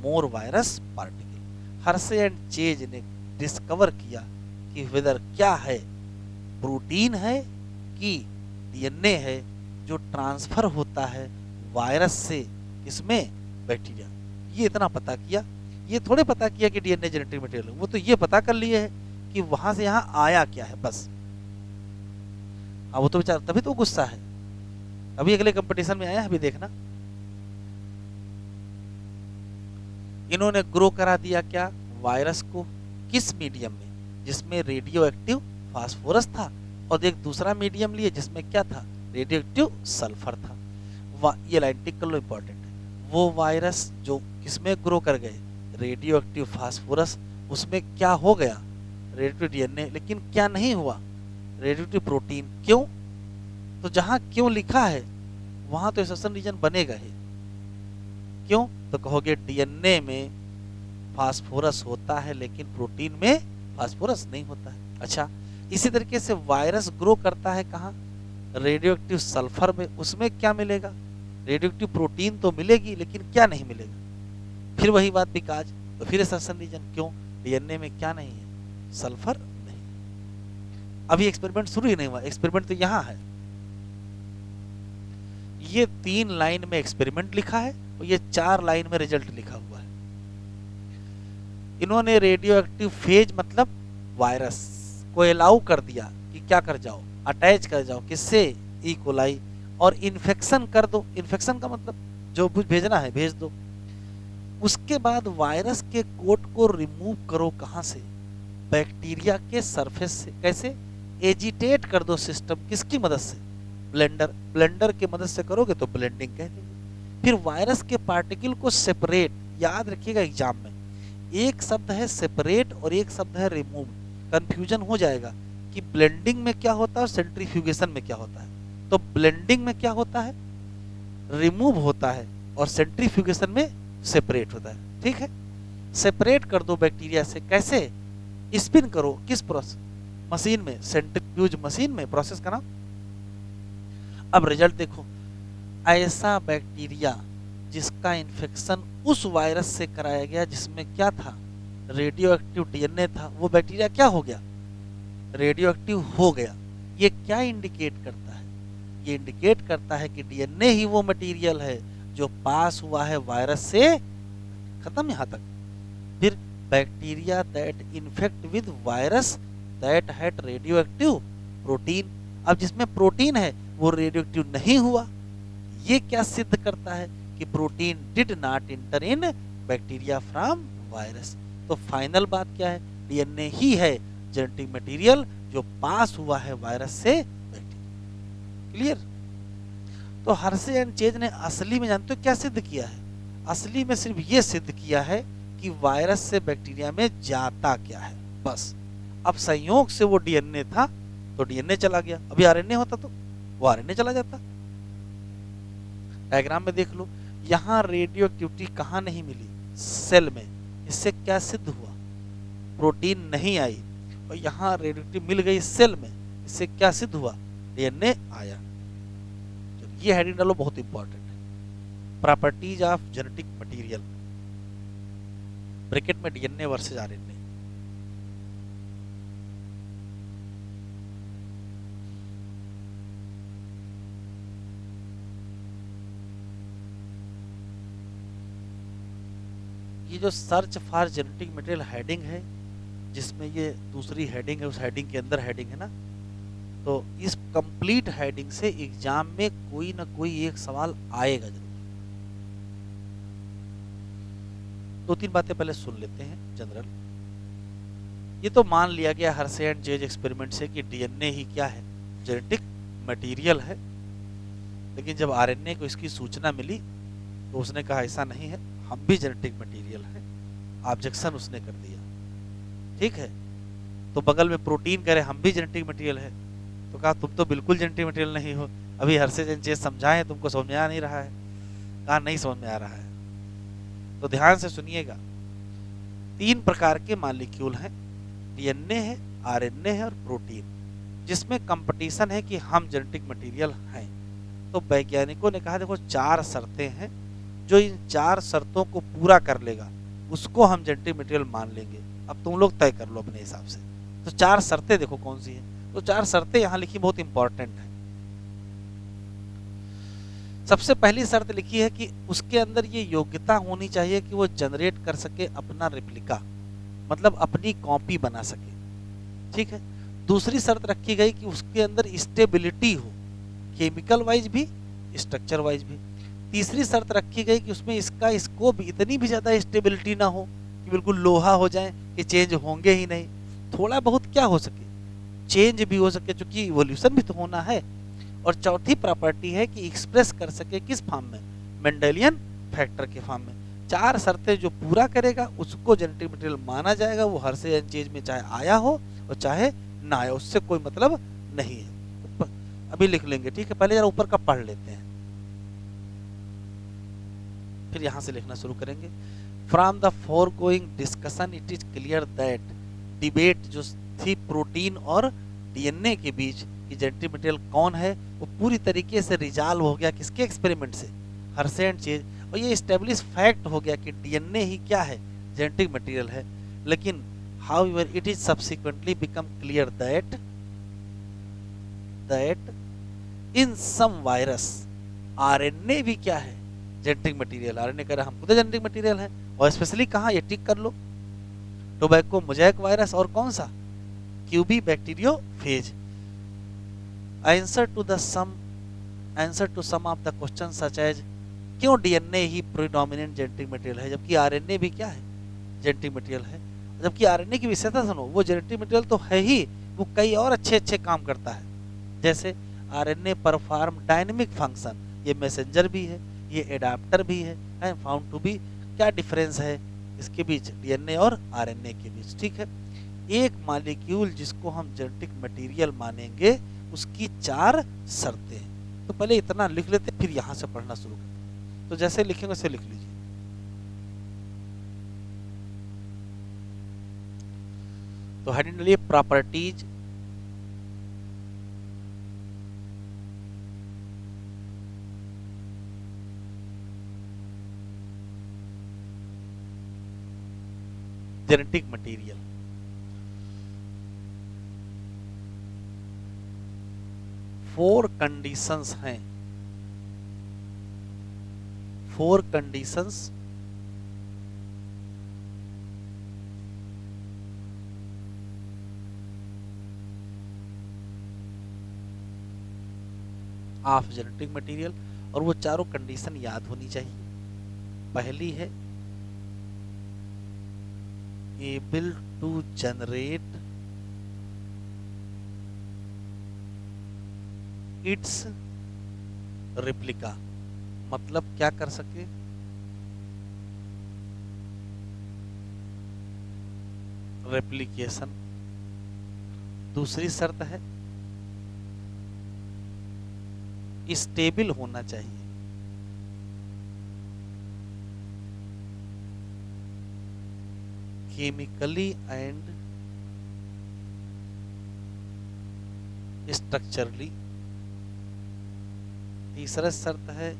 More virus particle. Hershey and Chase ने डिस्कवर किया कि वेदर क्या है, प्रोटीन है कि डीएनए है जो ट्रांसफर होता है वायरस से किसमें? बैक्टीरिया। ये इतना पता किया। ये थोड़े पता किया कि डीएनए जेनेटिक मटेरियल है, वो तो ये पता कर लिए है कि वहां से यहाँ आया क्या है, बस। हाँ, वो तो बेचारा तभी तो गुस्सा है, अभी अगले कंपटीशन में आया है, अभी देखना। इन्होंने ग्रो करा दिया क्या? वायरस को। किस मीडियम में? जिसमें रेडियो एक्टिव फास्फोरस था, और एक दूसरा मीडियम लिए जिसमें क्या था? रेडियो एक्टिव सल्फर था। ये लाइन टिक कर लो, इंपॉर्टेंट है। वो वायरस जो किसमें ग्रो कर गए? Radio active phosphorus. उसमें क्या हो गया? Radio DNA. लेकिन क्या नहीं हुआ? Radio active protein. क्यों? तो जहां क्यों लिखा है वहां तो एक्सेप्शन रीजन बनेगा ही। क्यों? तो कहोगे डीएनए में फास्फोरस होता है लेकिन प्रोटीन में फास्फोरस नहीं होता है। अच्छा, इसी तरीके से वायरस ग्रो करता है कहाँ? रेडियोएक्टिव सल्फर में। उसमें क्या मिलेगा? रेडियोएक्टिव प्रोटीन तो मिलेगी, लेकिन क्या नहीं मिलेगा? फिर वही बात बिकाज, तो फिर एक्सेप्शन रीजन। क्यों? डीएनए में क्या नहीं है? सल्फर नहीं। अभी एक्सपेरिमेंट शुरू ही नहीं हुआ, एक्सपेरिमेंट तो यहाँ है। ये 3 लाइन में एक्सपेरिमेंट लिखा है, और ये 4 लाइन में रिजल्ट लिखा हुआ है। इन्होंने रेडियो एक्टिव फेज मतलब वायरस को अलाउ कर दिया कि क्या कर जाओ? अटैच कर जाओ। किससे? E coli. और इन्फेक्शन कर दो। इन्फेक्शन का मतलब जो कुछ भेजना है भेज दो। उसके बाद वायरस के कोट को रिमूव करो। कहां से? बैक्टीरिया के सरफेस से। कैसे? एजिटेट कर दो सिस्टम। किसकी मदद से? ब्लेंडर। ब्लेंडर की मदद से करोगे तो ब्लेंडिंग कह देंगे। फिर वायरस के पार्टिकल को सेपरेट, याद रखिएगा एग्जाम में, एक शब्द है सेपरेट और एक शब्द है रिमूव। कंफ्यूजन हो जाएगा कि ब्लेंडिंग में क्या होता है और सेंट्रीफ्यूगेशन में क्या होता है। तो ब्लेंडिंग में क्या होता है? रिमूव होता है, और सेंट्रीफ्यूगेशन में सेपरेट होता है। ठीक है, सेपरेट कर दो बैक्टीरिया से। कैसे? स्पिन करो। किस प्रोसेस? मशीन में, सेंट्रीफ्यूज मशीन में, प्रोसेस का नाम। अब रिजल्ट देखो, ऐसा बैक्टीरिया जिसका इन्फेक्शन उस वायरस से कराया गया जिसमें क्या था? रेडियो एक्टिव डीएनए था, वो बैक्टीरिया क्या हो गया? रेडियो एक्टिव हो गया। ये क्या इंडिकेट करता है? ये इंडिकेट करता है कि डीएनए ही वो मटेरियल है जो पास हुआ है वायरस से। खत्म यहां तक। फिर bacteria that infect with virus that had radio active protein. अब जिसमें प्रोटीन है वो रेडियो एक्टिव नहीं हुआ। ये क्या सिद्ध करता है? कि protein did not inter in bacteria from virus. तो फाइनल बात क्या है? डीएनए ही है जेनेटिक मटेरियल जो पास हुआ है वायरस से बैक्टीरिया। क्लियर? तो हर्शे एंड चेज ने असली में जानते हो क्या सिद्ध किया है? असली में सिर्फ ये सिद्ध किया है कि वायरस से बैक्टीरिया में जाता क्या है, बस। अब संयोग से वो डीएनए था तो डीएनए चला गया, अभी आरएनए होता तो वो आरएनए चला जाता। डायग्राम में देख लो, यहाँ रेडियो एक्टिविटी कहाँ नहीं मिली, सेल में। इससे क्या सिद्ध हुआ, प्रोटीन नहीं आई। और यहाँ रेडियोएक्टिव मिल गई सेल में, इससे क्या सिद्ध हुआ, डीएनए आया। तो ये हेडिंग डालो, बहुत इंपॉर्टेंट है। Properties of genetic material, bracket में डीएनए वर्सेस आरएनए। ये जो search for genetic material heading है, जिसमें ये दूसरी हेडिंग है, उस हेडिंग के अंदर हेडिंग है ना, तो इस कंप्लीट हेडिंग से एग्जाम में कोई ना कोई एक सवाल आएगा जरूर। दो तीन बातें पहले सुन लेते हैं जनरल। ये तो मान लिया गया हर्शे एंड चेज एक्सपेरिमेंट से कि डीएनए ही क्या है, जेनेटिक मटेरियल है। लेकिन जब आरएनए को इसकी सूचना मिली तो उसने कहा ऐसा नहीं है, हम भी जेनेटिक मटेरियल है। ऑब्जेक्शन उसने कर दिया, ठीक है। तो बगल में प्रोटीन करे हम भी जेनेटिक मटेरियल है, तो कहा तुम तो बिल्कुल जेनेटिक मटेरियल नहीं हो, अभी हर्शे एंड चेज समझाएं, तुमको समझ में आ नहीं रहा है। कहा नहीं समझ में आ रहा है। तो ध्यान से सुनिएगा, तीन प्रकार के मॉलिक्यूल हैं, डीएनए है, आरएनए है और प्रोटीन, जिसमें कंपटीशन है कि हम जेनेटिक मटेरियल हैं। तो वैज्ञानिकों ने कहा देखो चार शर्तें हैं, जो इन चार शर्तों को पूरा कर लेगा उसको हम जेनेटिक मटेरियल मान लेंगे। अब तुम लोग तय कर लो अपने हिसाब से। तो चार शर्तें देखो कौन सी हैं। तो चार शर्तें यहाँ लिखी, बहुत इंपॉर्टेंट है। सबसे पहली शर्त लिखी है कि उसके अंदर ये योग्यता होनी चाहिए कि वो जनरेट कर सके अपना रेप्लिका, मतलब अपनी कॉपी बना सके, ठीक है। दूसरी शर्त रखी गई कि उसके अंदर स्टेबिलिटी हो, केमिकल वाइज भी, स्ट्रक्चर वाइज भी। तीसरी शर्त रखी गई कि उसमें इसका स्कोप इतनी भी ज़्यादा स्टेबिलिटी ना हो कि बिल्कुल लोहा हो जाए कि चेंज होंगे ही नहीं, थोड़ा बहुत क्या हो सके, चेंज भी हो सके, क्योंकि इवोल्यूशन भी तो होना है। और चौथी प्रॉपर्टी है कि एक्सप्रेस कर सके किस फॉर्म में, मेंडेलियन फैक्टर के फॉर्म में। चार शर्तें जो पूरा करेगा उसको जेनेटिक मटेरियल माना जाएगा, वो हर से चीज में चाहे आया हो और चाहे ना आया, उससे कोई मतलब नहीं है। अभी लिख लेंगे, ठीक है। पहले जरा ऊपर का पढ़ लेते हैं, फिर यहां से लिखना शुरू करेंगे। From the foregoing discussion it is clear that, debate जो थी प्रोटीन और डीएनए के बीच कि जेनेटिक मटेरियल कौन है, वो पूरी तरीके से रिजॉल्व हो गया किसके एक्सपेरिमेंट से, हर्शे एंड चेज। और ये एस्टेब्लिश फैक्ट हो गया कि डीएनए ही क्या है, जेनेटिक मटेरियल है। लेकिन however it is subsequently become clear that in some virus RNA भी क्या है, जेनेटिक मटेरियल। आरएनए कह रहा हम खुद जेनेटिक मटेरियल है, और स्पेशली कहाँ, ये टिक कर लो, टोबैको मोज़ेक वायरस और कौन सा, QB bacteriophage. Answer to some of the question such as, क्यों डीएनए ही प्रीडोमिनेंट जेनेटिक मटेरियल है जबकि आरएनए भी क्या है, जेनेटिक मटेरियल है। जबकि आरएनए की विशेषता सुनो, वो जेनेटिक मटेरियल तो है ही, वो कई और अच्छे अच्छे काम करता है। जैसे आरएनए परफॉर्म डायनेमिक फंक्शन, ये मैसेंजर भी है, ये एडाप्टर भी है, फाउंड टू बी। क्या डिफरेंस है इसके बीच, डीएनए और आरएनए के बीच, ठीक है। एक मॉलिक्यूल जिसको हम जेनेटिक मटेरियल मानेंगे उसकी चार शर्तें हैं। तो पहले इतना लिख लेते, फिर यहां से पढ़ना शुरू करते। तो जैसे लिखेंगे वैसे लिख लीजिए। तो हेडिंग डालिए properties genetic material. Four conditions हैं, four conditions of genetic material, और वो चारों कंडीशन याद होनी चाहिए। पहली है able to generate its replica, मतलब क्या कर सके, रेप्लिकेशन। दूसरी शर्त है स्टेबल होना चाहिए। Chemically and structurally. तीसरा शर्त है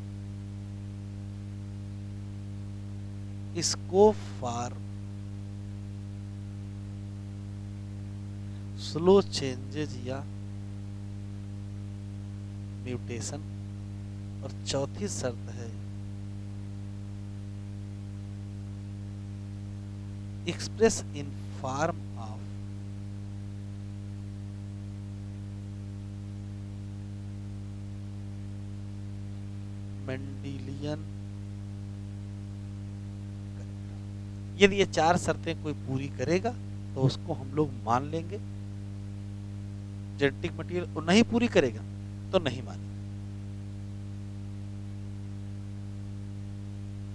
स्कोप फॉर स्लो चेंजेज या म्यूटेशन। और चौथी शर्त है express in form of Mendelian. यदि ये चार शर्तें कोई पूरी करेगा तो उसको हम लोग मान लेंगे जेनेटिक मटेरियल, और नहीं पूरी करेगा तो नहीं मानेंगे।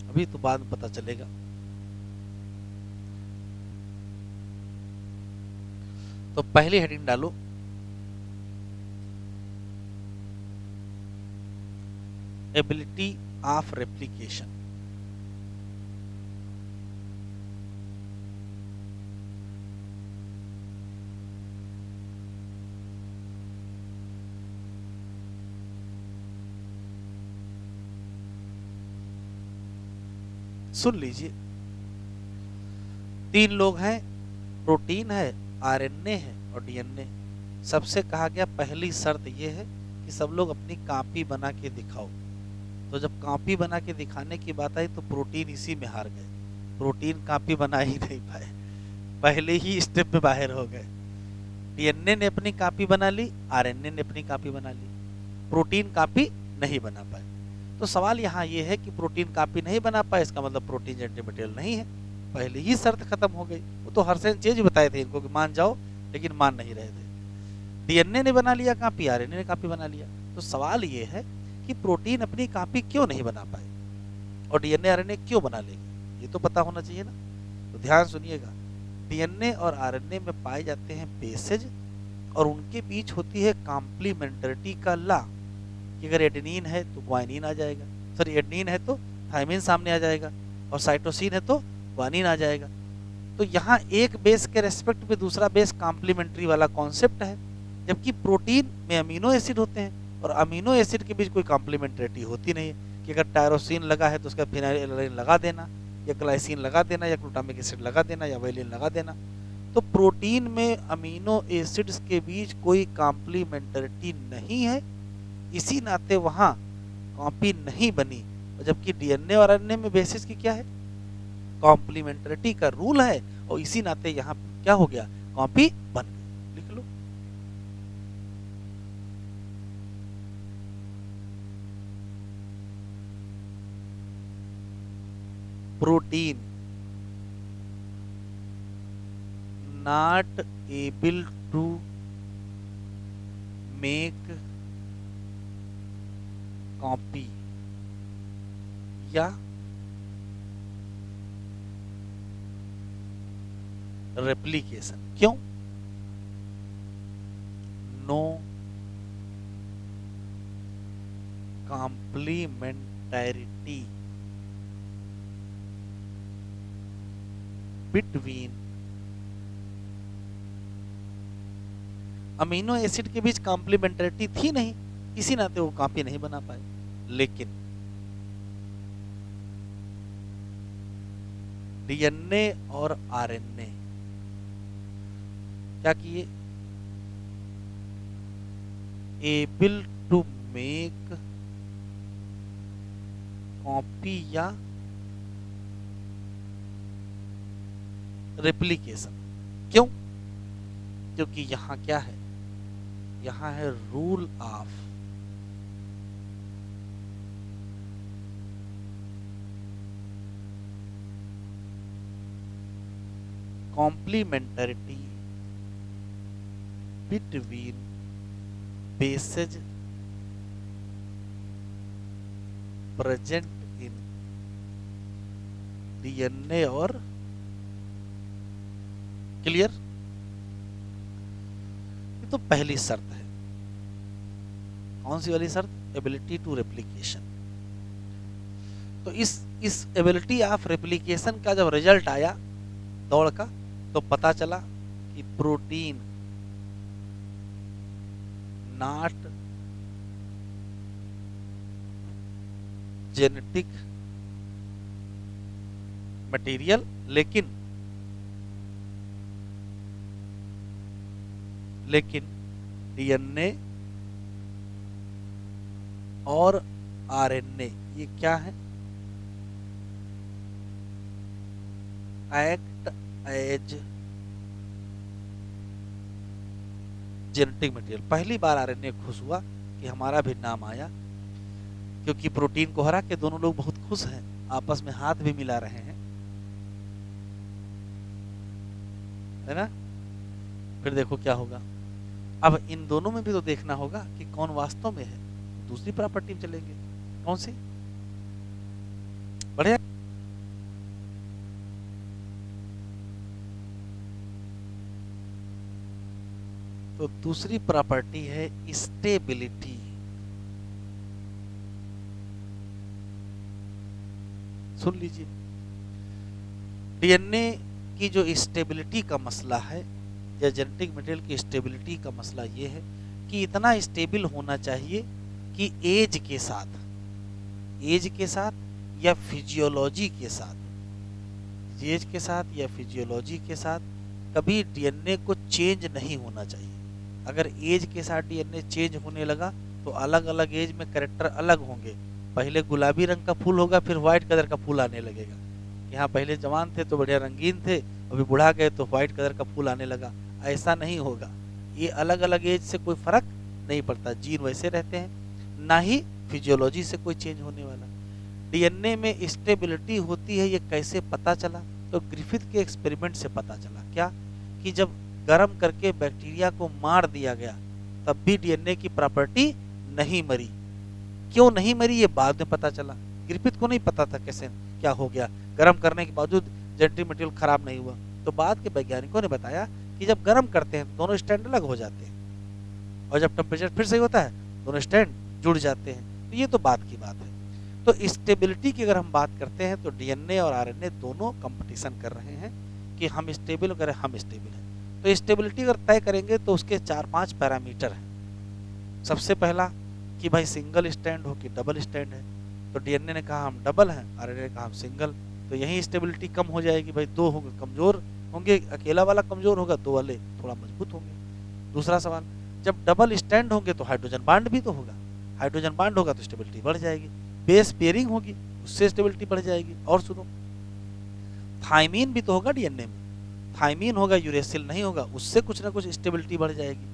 अभी तो बाद में पता चलेगा। तो पहली हेडिंग डालो एबिलिटी ऑफ रेप्लिकेशन। सुन लीजिए, तीन लोग हैं, प्रोटीन है, आरएनए है और डीएनए। सबसे कहा गया पहली शर्त यह है कि सब लोग अपनी कॉपी बना के दिखाओ। तो जब कॉपी बना के दिखाने की बात आई तो प्रोटीन इसी में हार गए। प्रोटीन कॉपी बना ही नहीं पाए, पहले ही स्टेप में बाहर हो गए। डीएनए ने अपनी कॉपी बना ली, आरएनए ने अपनी कॉपी बना ली, प्रोटीन कॉपी नहीं बना पाए। तो सवाल यहाँ ये है कि प्रोटीन कॉपी नहीं बना पाए, इसका मतलब प्रोटीन जेनेटिक मटेरियल नहीं है। पहले ही शर्त खत्म हो गई। वो तो हर चीज बताए थे इनको कि मान जाओ, लेकिन मान नहीं रहे थे। डीएनए ने बना लिया कॉपी, आरएनए ने कॉपी बना लिया। तो सवाल ये है कि प्रोटीन अपनी कॉपी क्यों नहीं बना पाए और डीएनए आरएनए क्यों बना लेंगे, ये तो पता होना चाहिए ना। तो ध्यान सुनिएगा, डीएनए और आरएनए में पाए जाते हैं बेसेज और उनके बीच होती है कॉम्प्लीमेंटरिटी का लॉ कि अगर एडेनिन है तो ग्वानिन आ जाएगा, सॉरी एडेनिन है तो थायमिन सामने आ जाएगा, और साइटोसिन है तो ग्वानिन आ जाएगा। तो यहाँ एक बेस के रेस्पेक्ट में दूसरा बेस कॉम्प्लीमेंट्री वाला कॉन्सेप्ट है, जबकि प्रोटीन में अमीनो एसिड होते हैं और अमीनो एसिड के बीच कोई कॉम्प्लीमेंट्रिटी होती नहीं है कि अगर टायरोसिन लगा है तो उसका फिनाइलिन लगा देना, या ग्लाइसिन लगा देना, या ग्लूटामिक एसिड लगा देना, या वेलिन लगा देना। तो प्रोटीन में अमीनो एसिड्स के बीच कोई कॉम्प्लीमेंटरिटी नहीं है, इसी नाते वहां कॉपी नहीं बनी। जबकि डीएनए और आरएनए में बेसिस की क्या है, कॉम्प्लीमेंटरिटी का रूल है, और इसी नाते यहाँ क्या हो गया, कॉपी बन गई। लिख लो, protein not able to make copy या रेप्लिकेशन। क्यों? No complementarity between amino acid के बीच कॉम्प्लीमेंटरिटी थी नहीं, इसी नाते वो कॉपी नहीं बना पाए। लेकिन डीएनए और आरएनए क्या किए, एबल टू मेक कॉपी या रेप्लिकेशन। क्यों? क्योंकि यहां क्या है, यहां है rule of complementarity between bases present in DNA और क्लियर? ये तो पहली शर्त है। कौन सी वाली शर्त? Ability to replication. तो इस एबिलिटी ऑफ रेप्लिकेशन का जब रिजल्ट आया दौड़ का, तो पता चला कि प्रोटीन नॉट जेनेटिक मटेरियल, लेकिन डीएनए और आरएनए ये क्या है? Act as genetic material. पहली बार आरएनए खुश हुआ कि हमारा भी नाम आया, क्योंकि प्रोटीन को हरा के दोनों लोग बहुत खुश हैं, आपस में हाथ भी मिला रहे हैं, है ना? फिर देखो क्या होगा। अब इन दोनों में भी तो देखना होगा कि कौन वास्तव में है। दूसरी प्रॉपर्टी में चलेंगे। कौन सी? बढ़िया। तो दूसरी प्रॉपर्टी है स्टेबिलिटी। सुन लीजिए, डीएनए की जो स्टेबिलिटी का मसला है, या जेनेटिक मटेरियल की स्टेबिलिटी का मसला ये है कि इतना स्टेबल होना चाहिए कि एज के साथ या फिजियोलॉजी के साथ, एज के साथ या फिजियोलॉजी के साथ कभी डीएनए को चेंज नहीं होना चाहिए। अगर एज के साथ डीएनए चेंज होने लगा तो अलग अलग एज में कैरेक्टर अलग होंगे। पहले गुलाबी रंग का फूल होगा, फिर व्हाइट कलर का फूल आने लगेगा। यहाँ पहले जवान थे तो बढ़िया रंगीन थे, अभी बुढ़ा गए तो व्हाइट कलर का फूल आने लगा। ऐसा नहीं होगा। ये अलग अलग एज से कोई फर्क नहीं पड़ता, जीन वैसे रहते हैं, ना ही फिजियोलॉजी से कोई चेंज होने वाला। डीएनए में स्टेबिलिटी होती है, ये कैसे पता चला? तो ग्रिफिथ के एक्सपेरिमेंट से पता चला। क्या? कि जब गर्म करके बैक्टीरिया को मार दिया गया तब भी डीएनए की प्रॉपर्टी नहीं मरी। क्यों नहीं मरी ये बाद में पता चला। ग्रिफिथ को नहीं पता था कैसे क्या हो गया, गर्म करने के बावजूद जेनेटिक मटेरियल खराब नहीं हुआ। तो बाद के वैज्ञानिकों ने बताया कि जब गर्म करते हैं दोनों स्टैंड अलग हो जाते हैं, और जब टेम्परेचर फिर सही होता है दोनों स्टैंड जुड़ जाते हैं। तो ये तो बात की बात है। तो स्टेबिलिटी की अगर हम बात करते हैं तो डीएनए और आरएनए दोनों कंपटीशन कर रहे हैं कि हम स्टेबल करें, हम स्टेबल हैं। तो स्टेबिलिटी अगर तय करेंगे तो उसके 4-5 पैरामीटर हैं। सबसे पहला कि भाई सिंगल स्टैंड हो कि डबल स्टैंड है। तो डीएनए ने कहा हम डबल हैं, आरएनए ने कहा हम सिंगल। तो यही स्टेबिलिटी कम हो जाएगी। भाई दो होंगे कमजोर होंगे, अकेला वाला कमजोर होगा, दो वाले थोड़ा मजबूत होंगे। दूसरा सवाल, जब डबल स्टैंड होंगे तो हाइड्रोजन बांड भी तो होगा, हाइड्रोजन बांड होगा तो स्टेबिलिटी बढ़ जाएगी। बेस पेयरिंग होगी, उससे स्टेबिलिटी बढ़ जाएगी। और सुनो, थायमीन भी तो होगा डीएनए में, थायमीन होगा, यूरेसिल नहीं होगा, उससे कुछ ना कुछ स्टेबिलिटी बढ़ जाएगी।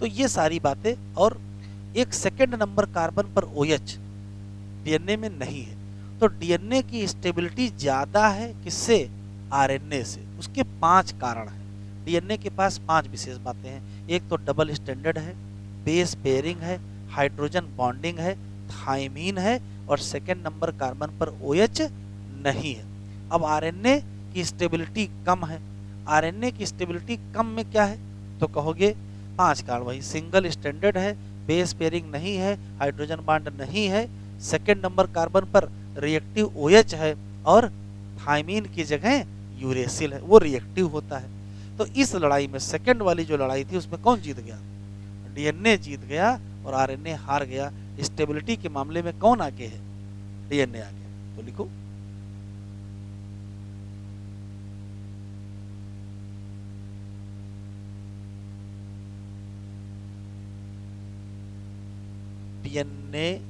तो ये सारी बातें। और एक सेकंड नंबर कार्बन पर OH डीएनए में नहीं है। तो डीएनए की स्टेबिलिटी ज्यादा है किससे? आरएनए से। उसके 5 कारण हैं। डीएनए के पास 5 विशेष बातें हैं। एक तो डबल स्टैंडर्ड है, बेस पेयरिंग है, हाइड्रोजन बॉन्डिंग है, थायमीन है, और सेकंड नंबर कार्बन पर OH नहीं है। अब आरएनए की स्टेबिलिटी कम है। आरएनए की स्टेबिलिटी कम में क्या है? तो कहोगे 5 कारण, वही सिंगल स्टैंडर्ड है, बेस पेयरिंग नहीं है, हाइड्रोजन बॉन्ड नहीं है, सेकंड नंबर कार्बन पर रिएक्टिव OH है, और थायमीन की जगह यूरेसिल है, वो रिएक्टिव होता है। तो इस लड़ाई में, सेकंड वाली जो लड़ाई थी, उसमें कौन जीत गया? डीएनए जीत गया और आरएनए हार गया। स्टेबिलिटी के मामले में कौन आगे है? डीएनए आगे। तो लिखो, DNA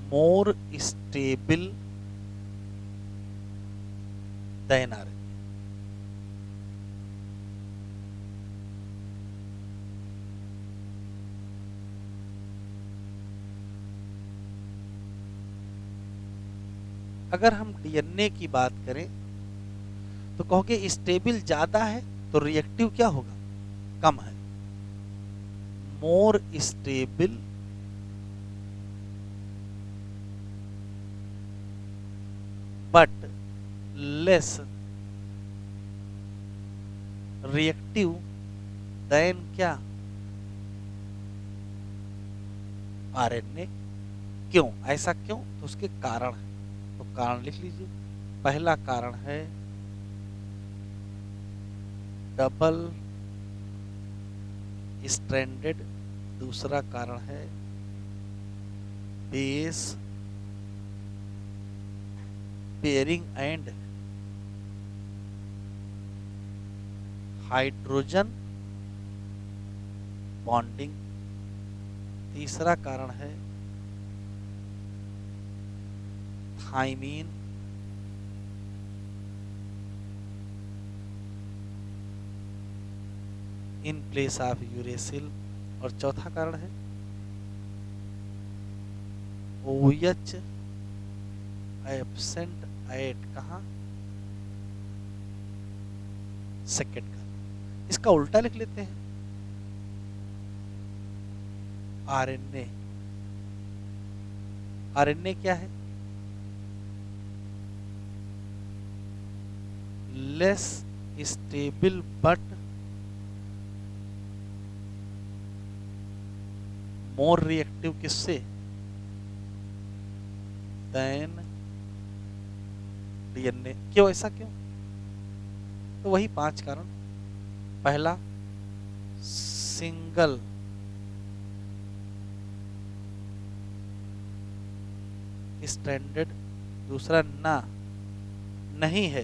more stable than RNA। अगर हम डीएनए की बात करें तो कहोगे स्टेबल ज्यादा है तो रिएक्टिव क्या होगा? कम है। More stable but less reactive than क्या, आरएनए। क्यों, ऐसा क्यों, तो उसके कारण है, तो कारण लिख लीजिए। पहला कारण है डबल स्ट्रैंडेड, दूसरा कारण है base pairing and hydrogen bonding, तीसरा कारण है thymine in place of uracil, और चौथा कारण है OH एब्सेंट एट कहाँ, सेकेंड का। इसका उल्टा लिख लेते हैं, आरएनए। आरएनए क्या है, less stable but more reactive किससे, देन डीएनए। क्यों, ऐसा क्यों, तो वही 5 कारण। पहला सिंगल स्ट्रैंडेड, दूसरा ना नहीं है,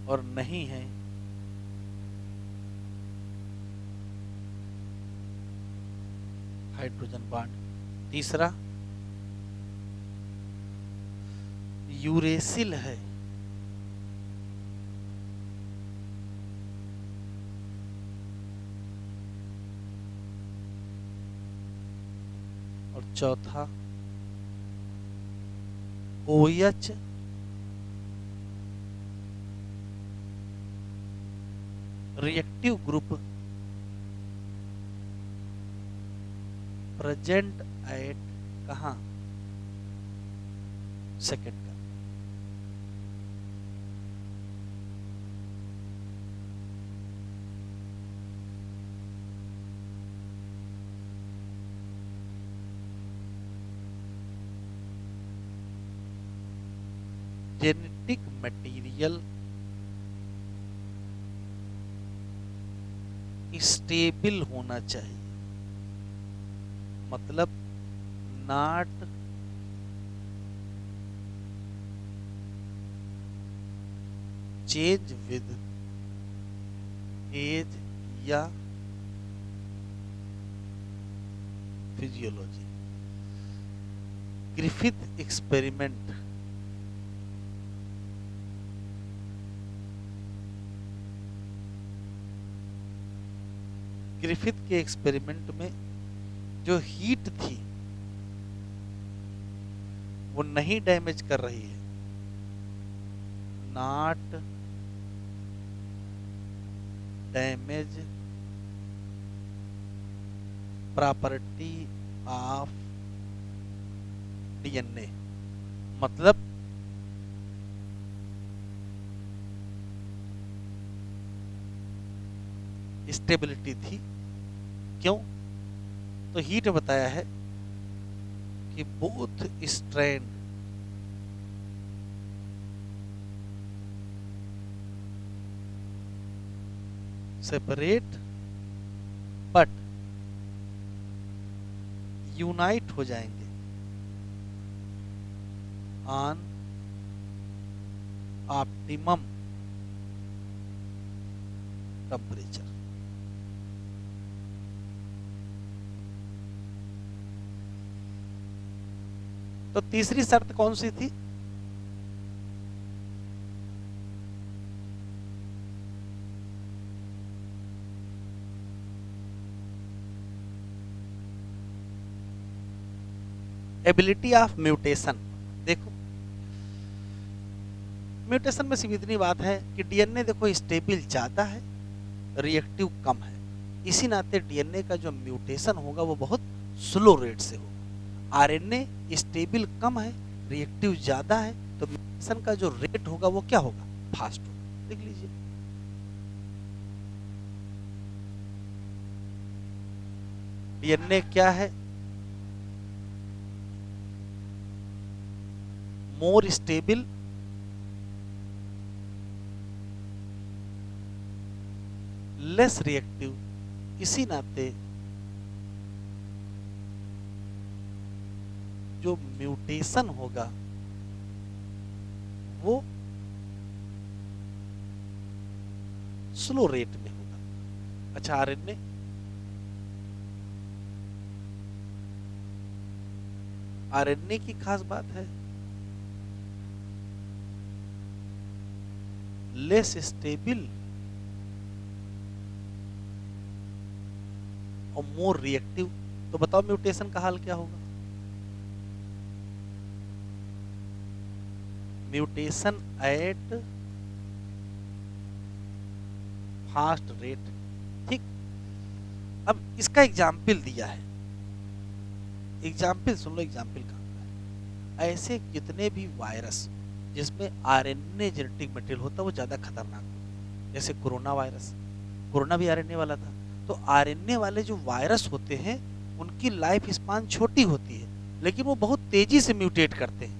और नहीं है हाइड्रोजन बॉन्ड, तीसरा यूरेसिल है, और चौथा OH reactive group present at कहाँ, सेकेंड का। जेनेटिक मटेरियल स्टेबल होना चाहिए, मतलब नॉट चेंज विद एज या फिजियोलॉजी। ग्रिफिथ एक्सपेरिमेंट ग्रिफिथ के एक्सपेरिमेंट में जो हीट थी वो नहीं डैमेज कर रही है, not damage property of DNA, मतलब स्टेबिलिटी थी। क्यों, तो हीट बताया है कि both strand separate but unite हो जाएंगे ऑन ऑप्टिमम टेम्परेचर। तो तीसरी शर्त कौन सी थी, एबिलिटी ऑफ म्यूटेशन। देखो म्यूटेशन में सिर्फ इतनी बात है कि डीएनए देखो स्टेबल ज्यादा है, रिएक्टिव कम है, इसी नाते डीएनए का जो म्यूटेशन होगा वो बहुत स्लो रेट से होगा। आरएनए स्टेबल कम है, रिएक्टिव ज़्यादा है तो म्यूटेशन का जो रेट होगा वो क्या होगा, फास्ट होगा। देख लीजिए, डीएनए क्या है, मोर स्टेबल, लेस रिएक्टिव, इसी नाते जो म्यूटेशन होगा वो स्लो रेट में होगा। अच्छा, आरएनए, आरएनए की खास बात है लेस स्टेबल और मोर रिएक्टिव। तो बताओ म्यूटेशन का हाल क्या होगा, म्यूटेशन एट फास्ट रेट। ठीक, अब इसका एग्जाम्पल दिया है, एग्जाम्पल सुन लो, एग्जाम्पल कहाँ का है। ऐसे कितने भी वायरस जिसमें आरएनए जेनेटिक मटेरियल होता है वो ज़्यादा खतरनाक होता है, जैसे कोरोना वायरस, कोरोना भी आरएनए वाला था। तो आरएनए वाले जो वायरस होते हैं उनकी लाइफ स्पान छोटी होती है, लेकिन वो बहुत तेजी से म्यूटेट करते हैं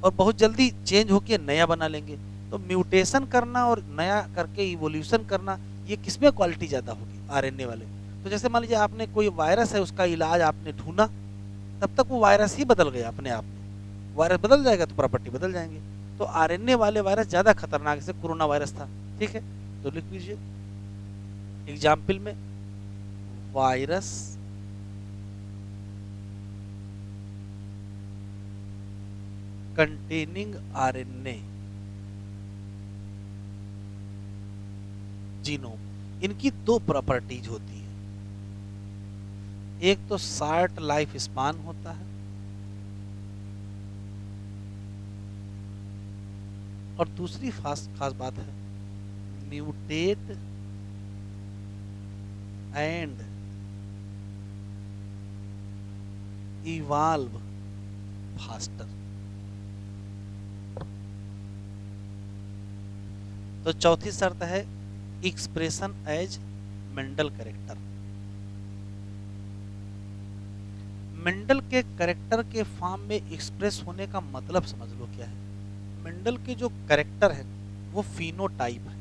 और बहुत जल्दी चेंज होकर नया बना लेंगे। तो म्यूटेशन करना और नया करके इवोल्यूशन करना, ये किसमें क्वालिटी ज़्यादा होगी, आरएनए वाले। तो जैसे मान लीजिए आपने कोई वायरस है, उसका इलाज आपने ढूंढा, तब तक वो वायरस ही बदल गया अपने आप में। वायरस बदल जाएगा तो प्रॉपर्टी बदल जाएंगे। तो आरएनए वाले वायरस ज़्यादा खतरनाक, जैसे कोरोना वायरस था। ठीक है, तो लिख लीजिए एग्जाम्पल में, वायरस कंटेनिंग आरएनए जीनोम। इनकी दो प्रॉपर्टीज होती है, एक तो शॉर्ट लाइफ स्पान होता है और दूसरी खास बात है म्यूटेट एंड इवाल्व फास्टर। तो चौथी शर्त है expression as Mendel character. Mendel के कैरेक्टर के फॉर्म में एक्सप्रेस होने का मतलब समझ लो क्या है। मेंडल के जो कैरेक्टर है वो फिनोटाइप है।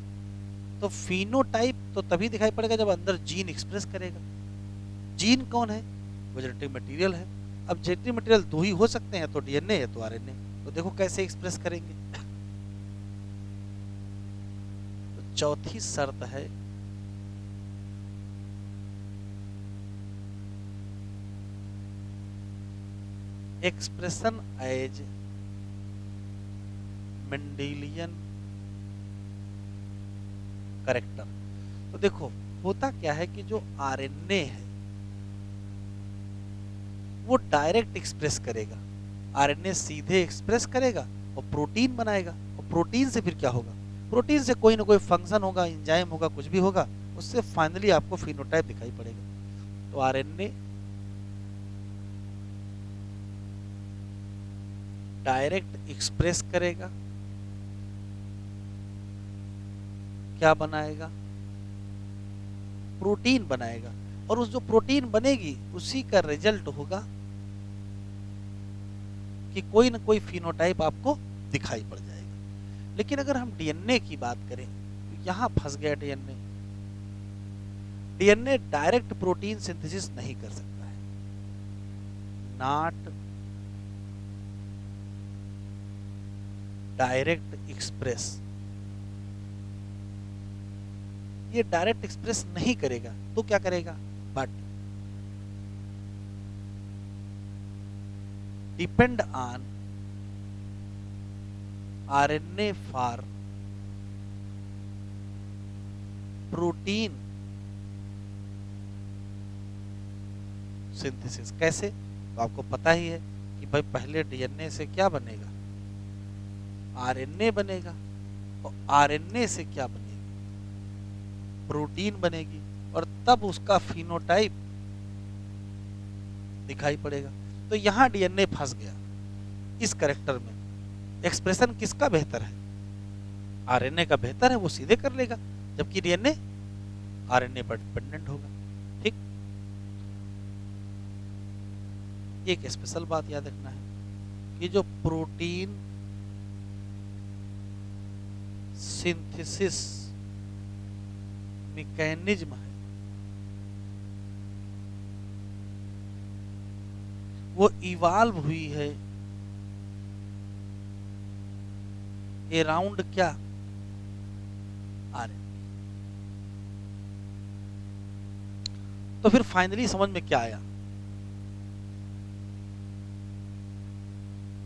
तो फिनोटाइप तो तभी दिखाई पड़ेगा जब अंदर जीन एक्सप्रेस करेगा। जीन कौन है, वो जेनेटिक मटेरियल है। अब जेनेटिक मटेरियल दो ही हो सकते हैं, तो डीएनए है तो आरएनए। तो देखो कैसे एक्सप्रेस करेंगे। तो चौथी शर्त है एक्सप्रेशन एज मेंडेलियन कैरेक्टर। तो देखो होता क्या है कि जो आरएनए है वो डायरेक्ट एक्सप्रेस करेगा, आरएनए सीधे एक्सप्रेस करेगा और प्रोटीन बनाएगा। और प्रोटीन से फिर क्या होगा, प्रोटीन से कोई ना कोई फंक्शन होगा, एंजाइम होगा, कुछ भी होगा, उससे फाइनली आपको फिनोटाइप दिखाई पड़ेगा। तो आरएनए डायरेक्ट एक्सप्रेस करेगा, क्या बनाएगा, प्रोटीन बनाएगा। और उस जो प्रोटीन बनेगी उसी का रिजल्ट होगा कि कोई ना कोई फिनोटाइप आपको दिखाई पड़ जाएगा। लेकिन अगर हम डीएनए की बात करें तो यहां फंस गया DNA. DNA direct protein synthesis नहीं कर सकता है, नॉट डायरेक्ट एक्सप्रेस। ये डायरेक्ट एक्सप्रेस नहीं करेगा तो क्या करेगा, but depend on RNA for protein synthesis. कैसे, तो आपको पता ही है कि भाई पहले डीएनए से क्या बनेगा, आरएनए बनेगा, और आरएनए से क्या बनेगा, प्रोटीन बनेगी, और तब उसका फिनोटाइप दिखाई पड़ेगा। तो यहां डीएनए फंस गया। इस कैरेक्टर में एक्सप्रेशन किसका बेहतर है? आरएनए का बेहतर है, वो सीधे कर लेगा, जबकि डीएनए आरएनए पर डिपेंडेंट होगा। ठीक, एक स्पेशल बात याद रखना है कि जो प्रोटीन सिंथेसिस मैकेनिज्म है वो इवाल्व हुई है अराउंड क्या? आरएनए। तो फिर फाइनली समझ में क्या आया?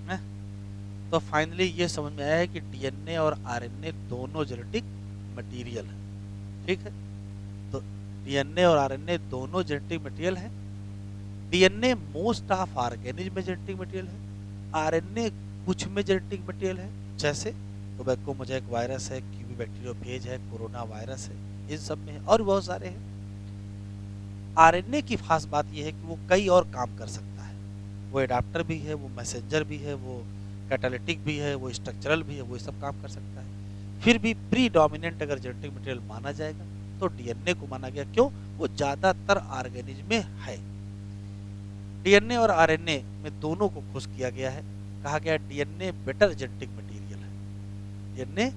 है? तो फाइनली ये समझ में आया है कि डीएनए और आरएनए दोनों जेनेटिक मटेरियल है। ठीक है, तो डीएनए और आरएनए दोनों जेनेटिक मटेरियल है। डीएनए मोस्ट ऑफ ऑर्गेनिज्म में जेनेटिक मटेरियल है, आरएनए कुछ में जेनेटिक मटेरियल है, जैसे टोबैको मोज़ेक वायरस है, क्यूबी बैक्टीरियोफेज है, कोरोना वायरस है, इन सब में है और बहुत सारे हैं। आरएनए की खास बात यह है कि वो कई और काम कर सकता है, वो एडाप्टर भी है, वो मैसेंजर भी है, वो कैटालिटिक भी है, वो स्ट्रक्चरल भी है, वो सब काम कर सकता है। फिर भी प्री डोमिनेंट अगर जेनेटिक मटेरियल माना जाएगा तो डीएनए को माना गया। क्यों? वो ज्यादातर ऑर्गेनिज्म में है। डीएनए और आरएनए में दोनों को खोज किया गया है, कहा गया डीएनए बेटर जेनेटिक मटेरियल है, डीएनए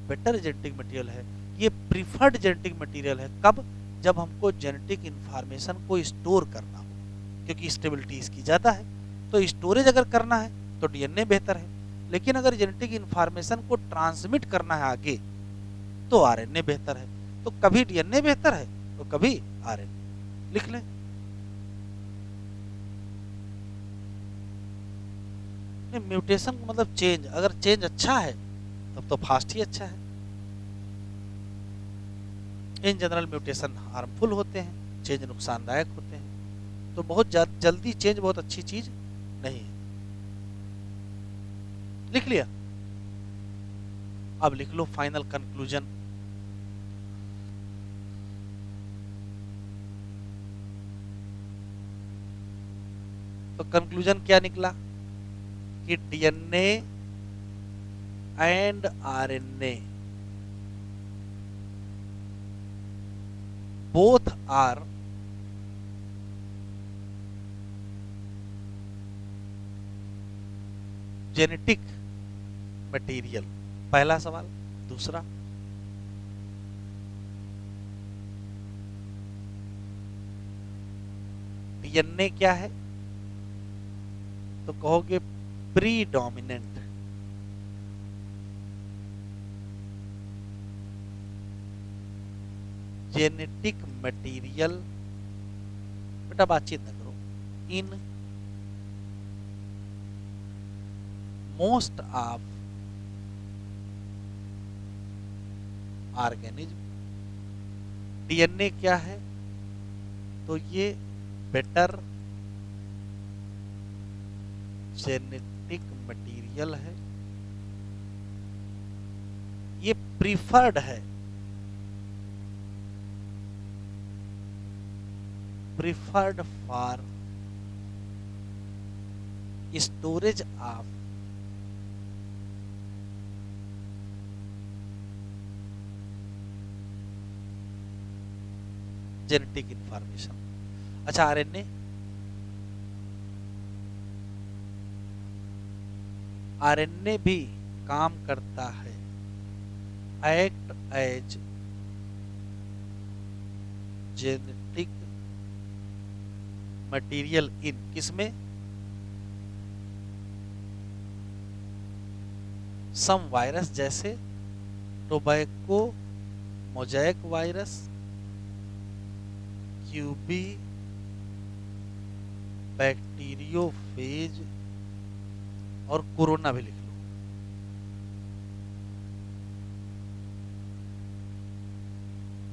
बेटर जेनेटिक मटेरियल है, ये प्रीफर्ड जेनेटिक मटेरियल है। कब? जब हमको जेनेटिक इंफॉर्मेशन को स्टोर करना हो, क्योंकि स्टेबिलिटी इसकी ज़्यादा है, तो स्टोरेज अगर करना है तो डीएनए बेहतर है। लेकिन अगर जेनेटिक इंफॉर्मेशन को ट्रांसमिट करना है आगे तो आरएनए बेहतर है। तो कभी डीएनए बेहतर है तो कभी आरएनए। लिख लें। म्यूटेशन मतलब चेंज, अगर चेंज अच्छा है तब तो फास्ट ही अच्छा है। इन जनरल म्यूटेशन हार्मफुल होते हैं, चेंज नुकसानदायक होते हैं, तो बहुत जल्दी चेंज बहुत अच्छी चीज नहीं है। लिख लिया? अब लिख लो फाइनल कंक्लूजन। तो कंक्लूजन क्या निकला कि DNA and RNA both are genetic material। पहला सवाल। दूसरा, डीएनए क्या है? तो कहोगे प्रीडोमिनेंट जेनेटिक मटेरियल। बेटा बातचीत न करो। In most of organism. DNA क्या है? तो ये बेटर जेनेटिक मटेरियल है, ये प्रीफर्ड है, preferred for storage of genetic information. अच्छा, आरएनए? आरएनए भी काम करता है act as genetic material in किसमें? सम वायरस, जैसे tobacco mosaic virus, QB bacteriophage और कोरोना भी लिख लो।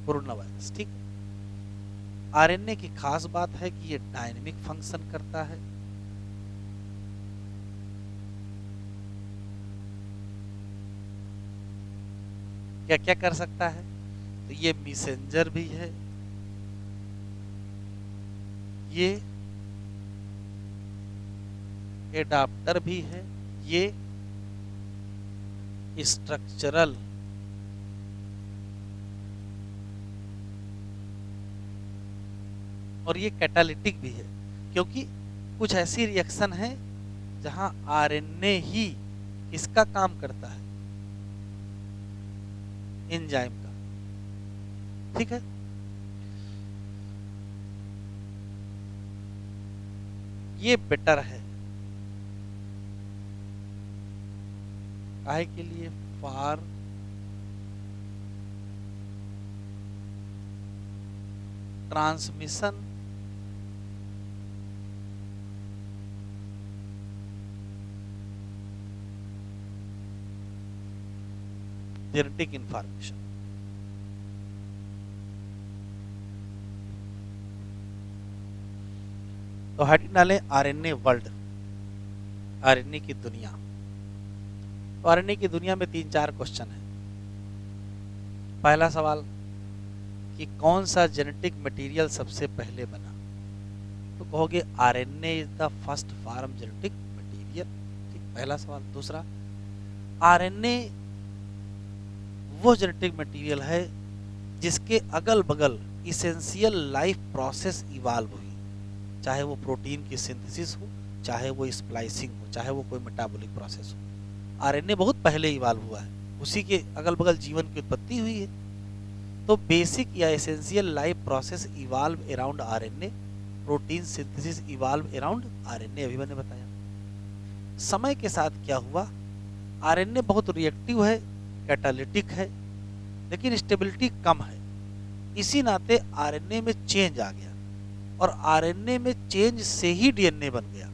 Corona virus. ठीक। आरएनए की खास बात है कि ये डायनेमिक फंक्शन करता है, क्या क्या कर सकता है? तो ये मैसेंजर भी है, ये एडाप्टर भी है, ये स्ट्रक्चरल और ये कैटालिटिक भी है, क्योंकि कुछ ऐसी रिएक्शन है जहां आरएनए ही इसका काम करता है, एंजाइम का। ठीक है, ये बेटर है काहे के लिए, फॉर ट्रांसमिशन जेनेटिक इंफॉर्मेशन। तो हेडिंग डालें आरएनए वर्ल्ड, आरएनए की दुनिया। तो आरएनए की दुनिया में 3-4 क्वेश्चन है। पहला सवाल कि कौन सा जेनेटिक मटेरियल सबसे पहले बना, तो कहोगे RNA is the first form genetic material. ठीक, पहला सवाल। दूसरा, आरएनए वो जेनेटिक मटेरियल है जिसके अगल बगल इसेंशियल लाइफ प्रोसेस इवाल्व हुई, चाहे वो प्रोटीन की सिंथेसिस हो, चाहे वो स्प्लाइसिंग हो, चाहे वो कोई मेटाबॉलिक प्रोसेस हो। आरएनए बहुत पहले इवाल्व हुआ है, उसी के अगल बगल जीवन की उत्पत्ति हुई है। तो बेसिक या essential life process evolve around RNA, protein synthesis evolve around RNA, अभी मैंने बताया। समय के साथ क्या हुआ, आरएनए बहुत रिएक्टिव है, कैटालिटिक है, लेकिन स्टेबिलिटी कम है। इसी नाते आरएनए में चेंज आ गया, और आरएनए में चेंज से ही डीएनए बन गया।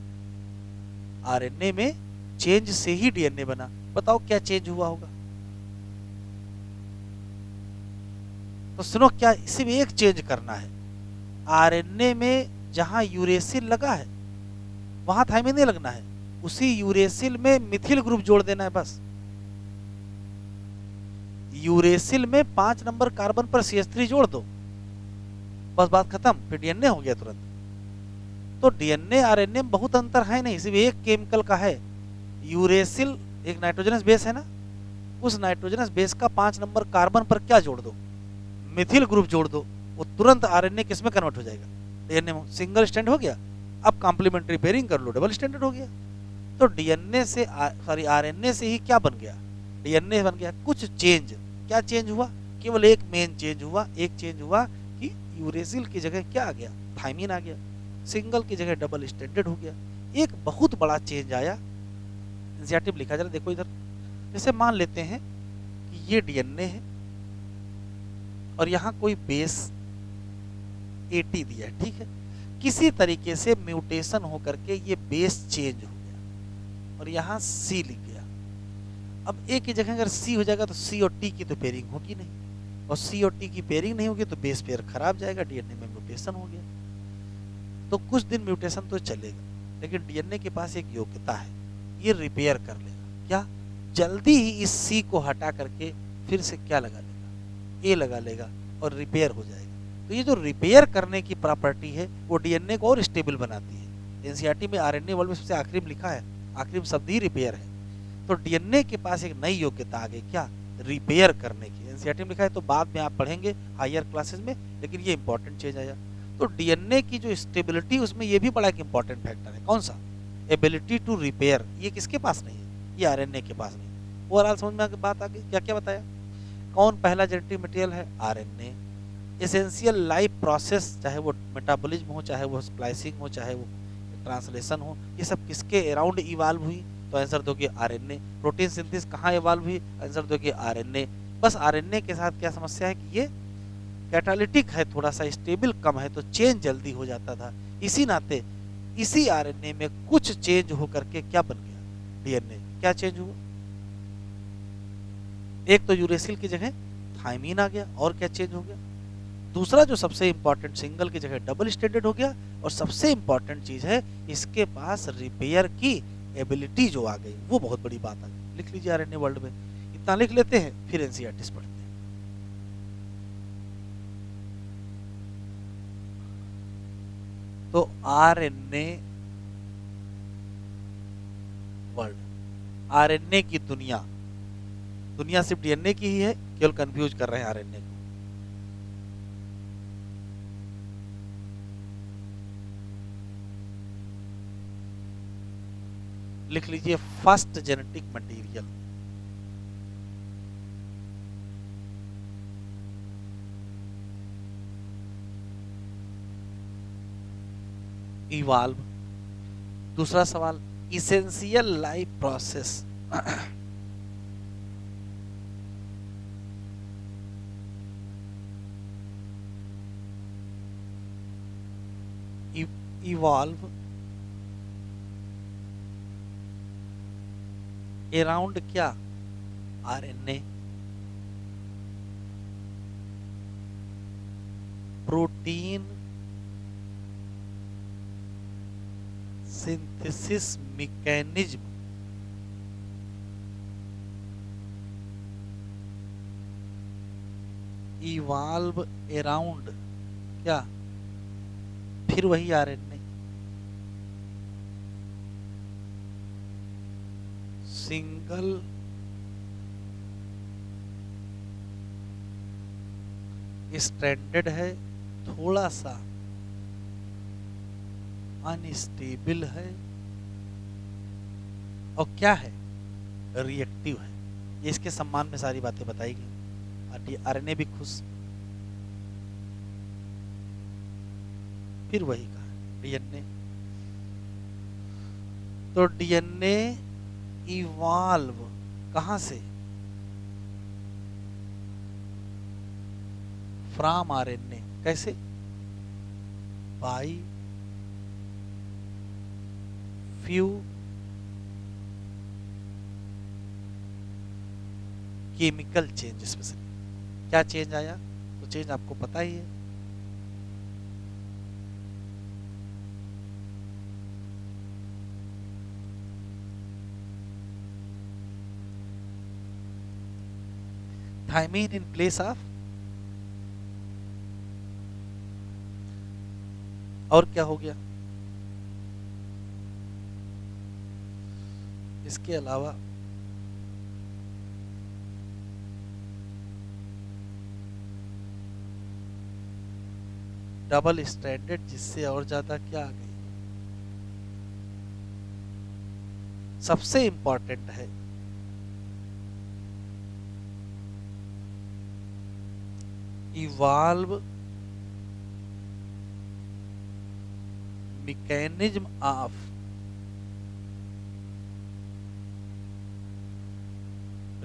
आरएनए में चेंज से ही डीएनए बना। बताओ क्या चेंज हुआ होगा। तो सुनो, क्या सिर्फ एक चेंज करना है। आरएनए में जहां यूरेसिल लगा है वहां थायमिन नहीं लगना है, उसी यूरेसिल में मिथिल ग्रुप जोड़ देना है बस। यूरेसिल में 5 नंबर कार्बन पर CH3 जोड़ दो, बस बात खत्म, फिर डीएनए हो गया तुरंत। तो डीएनए आरएनए में बहुत अंतर है नहीं, सिर्फ एक केमिकल का है। यूरेसिल एक नाइट्रोजनस बेस है ना, उस नाइट्रोजनस बेस का 5 नंबर कार्बन पर क्या जोड़ दो, मिथिल ग्रुप जोड़ दो, वो तुरंत आरएनए किसमें कन्वर्ट हो जाएगा, डीएनए में। सिंगल स्टैंड हो गया, अब कॉम्प्लीमेंट्री पेयरिंग कर लो, डबल स्टैंडर्ड हो गया। तो डीएनए से सॉरी आरएनए से ही क्या बन गया, डीएनए बन गया। कुछ चेंज, क्या चेंज हुआ, केवल एक मेन चेंज हुआ, एक चेंज हुआ कि यूरेसिल की जगह क्या आ गया, थायमिन आ गया, सिंगल की जगह डबल स्टैंडर्ड हो गया। एक बहुत बड़ा चेंज आया। एनसीईआरटी में लिखा, जरा देखो इधर। जैसे मान लेते हैं कि ये डीएनए है और यहाँ कोई बेस 80 दिया है, ठीक है। किसी तरीके से म्यूटेशन होकर के ये बेस चेंज हो गया और यहाँ सी लिख गया। अब ए की जगह अगर सी हो जाएगा तो सी और टी की तो पेयरिंग होगी नहीं, और सी और टी की पेयरिंग नहीं होगी तो बेस पेयर खराब जाएगा, डीएनए में म्यूटेशन हो गया। तो कुछ दिन म्यूटेशन तो चलेगा, लेकिन डीएनए के पास एक योग्यता है, ये रिपेयर कर लेगा। क्या, जल्दी ही इस सी को हटा करके फिर से क्या लगा लेगा, ए लगा लेगा और रिपेयर हो जाएगा। तो ये जो रिपेयर करने की प्रॉपर्टी है वो डीएनए को और स्टेबल बनाती है। एनसीईआरटी में आरएनए वर्ल्ड में सबसे आखिरी में लिखा है, आखिरी में शब्द ही रिपेयर है। तो डीएनए के पास एक नई योग्यता आ गई, क्या, रिपेयर करने की। एनसीईआरटी में लिखा है, तो बाद में आप पढ़ेंगे हायर क्लासेस में, लेकिन ये इंपॉर्टेंट चेंज आया। तो डीएनए की जो स्टेबिलिटी, उसमें ये भी बड़ा एक इंपॉर्टेंट फैक्टर है। कौन सा, एबिलिटी टू रिपेयर। ये किसके पास नहीं है, ये आरएनए के पास नहीं। ओवरऑल समझ में बात आ गई, क्या क्या बताया। कौन पहला जेनेटिक मटेरियल है, आरएनए। एसेंशियल लाइफ प्रोसेस, चाहे वो मेटाबॉलिज्म हो, चाहे वो स्प्लाइसिंग हो, चाहे वो ट्रांसलेशन हो, ये सब किसके अराउंड इवाल्व हुई, तो आंसर दोगे आरएनए। प्रोटीन सिंथेसिस कहाँ इवाल्व हुई, आंसर दोगे आरएनए। बस आरएनए के साथ क्या समस्या है कि ये कैटालिटिक है, थोड़ा सा स्टेबल कम है, तो चेंज जल्दी हो जाता था। इसी नाते इसी आरएनए में कुछ चेंज होकर के क्या बन गया, डीएनए। क्या चेंज हुआ, एक तो यूरेसिल की जगह थायमीन आ गया, और क्या चेंज हो गया, दूसरा जो सबसे इंपॉर्टेंट, सिंगल की जगह डबल स्टैंडर्ड हो गया, और सबसे इंपॉर्टेंट चीज है इसके पास रिपेयर की एबिलिटी जो आ गई, वो बहुत बड़ी बात आ गई। लिख लीजिए आरएनए वर्ल्ड में, इतना लिख लेते हैं, फिर एनसीईआरटी पढ़ते हैं। तो आरएनए वर्ल्ड, आरएनए की दुनिया, दुनिया सिर्फ डीएनए की ही है, केवल कंफ्यूज कर रहे हैं आरएनए को। लिख लीजिए फर्स्ट जेनेटिक मटेरियल। इवाल्व। दूसरा सवाल, essential life process. Evolve around क्या, RNA. Protein synthesis mechanism, evolve around क्या, फिर वही आरएनए। सिंगल स्ट्रैंडेड है, थोड़ा सा अनस्टेबल है, और क्या है, रिएक्टिव है। ये इसके सम्मान में सारी बातें बताई गई। आरएनए भी खुश, फिर वही कहा डीएनए। तो डीएनए इवॉल्व कहां से, फ्रॉम आरएनए। कैसे, by few chemical change. Specially क्या चेंज आया, तो चेंज आपको पता ही है। थायमीन इन प्लेस ऑफ, और क्या हो गया इसके अलावा, डबल स्ट्रैंडेड, जिससे और ज्यादा क्या आ गई, सबसे इंपॉर्टेंट है evolve mechanism of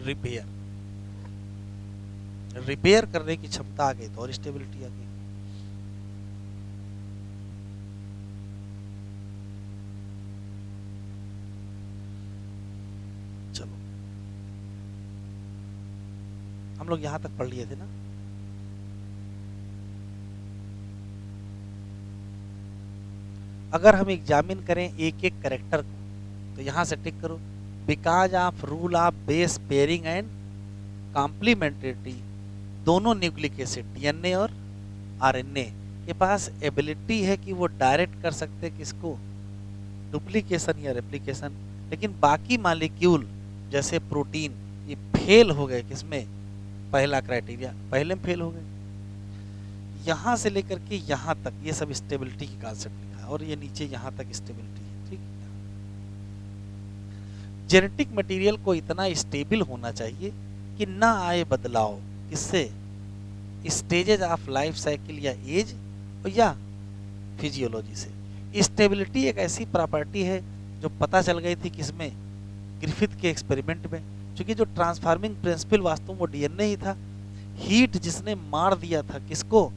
repair. Repair करने की क्षमता आ गई तो और स्टेबिलिटी आ गई। चलो हम लोग यहां तक पढ़ लिए थे ना। अगर हम एग्जामिन करें एक एक कैरेक्टर को, तो यहां से टिक करो, because of rule of base pairing and complementarity, दोनों न्यूक्लिक एसिड डीएनए और आरएनए के पास एबिलिटी है कि वो डायरेक्ट कर सकते हैं किसको, डुप्लीकेशन या रेप्लिकेशन। लेकिन बाकी मॉलिक्यूल जैसे प्रोटीन, ये फेल हो गए किसमें, पहला क्राइटेरिया पहले में फेल हो गए। यहां से लेकर के यहां तक ये सब स्टेबिलिटी की कॉन्सेप्ट लिखा है, और ये नीचे यहां तक स्टेबिलिटी है। ठीक है, जेनेटिक मटेरियल को इतना स्टेबल होना चाहिए कि ना आए बदलाव, इससे स्टेजेज ऑफ लाइफ साइकिल या एज या फिजियोलॉजी से। स्टेबिलिटी एक ऐसी प्रॉपर्टी है जो पता चल गई थी किसमें, ग्रिफिथ के एक्सपेरिमेंट में। क्योंकि जो ट्रांसफार्मिंग प्रिंसिपल वास्तव में वो डीएनए ही था। हीट जिसने मार दिया था किसको,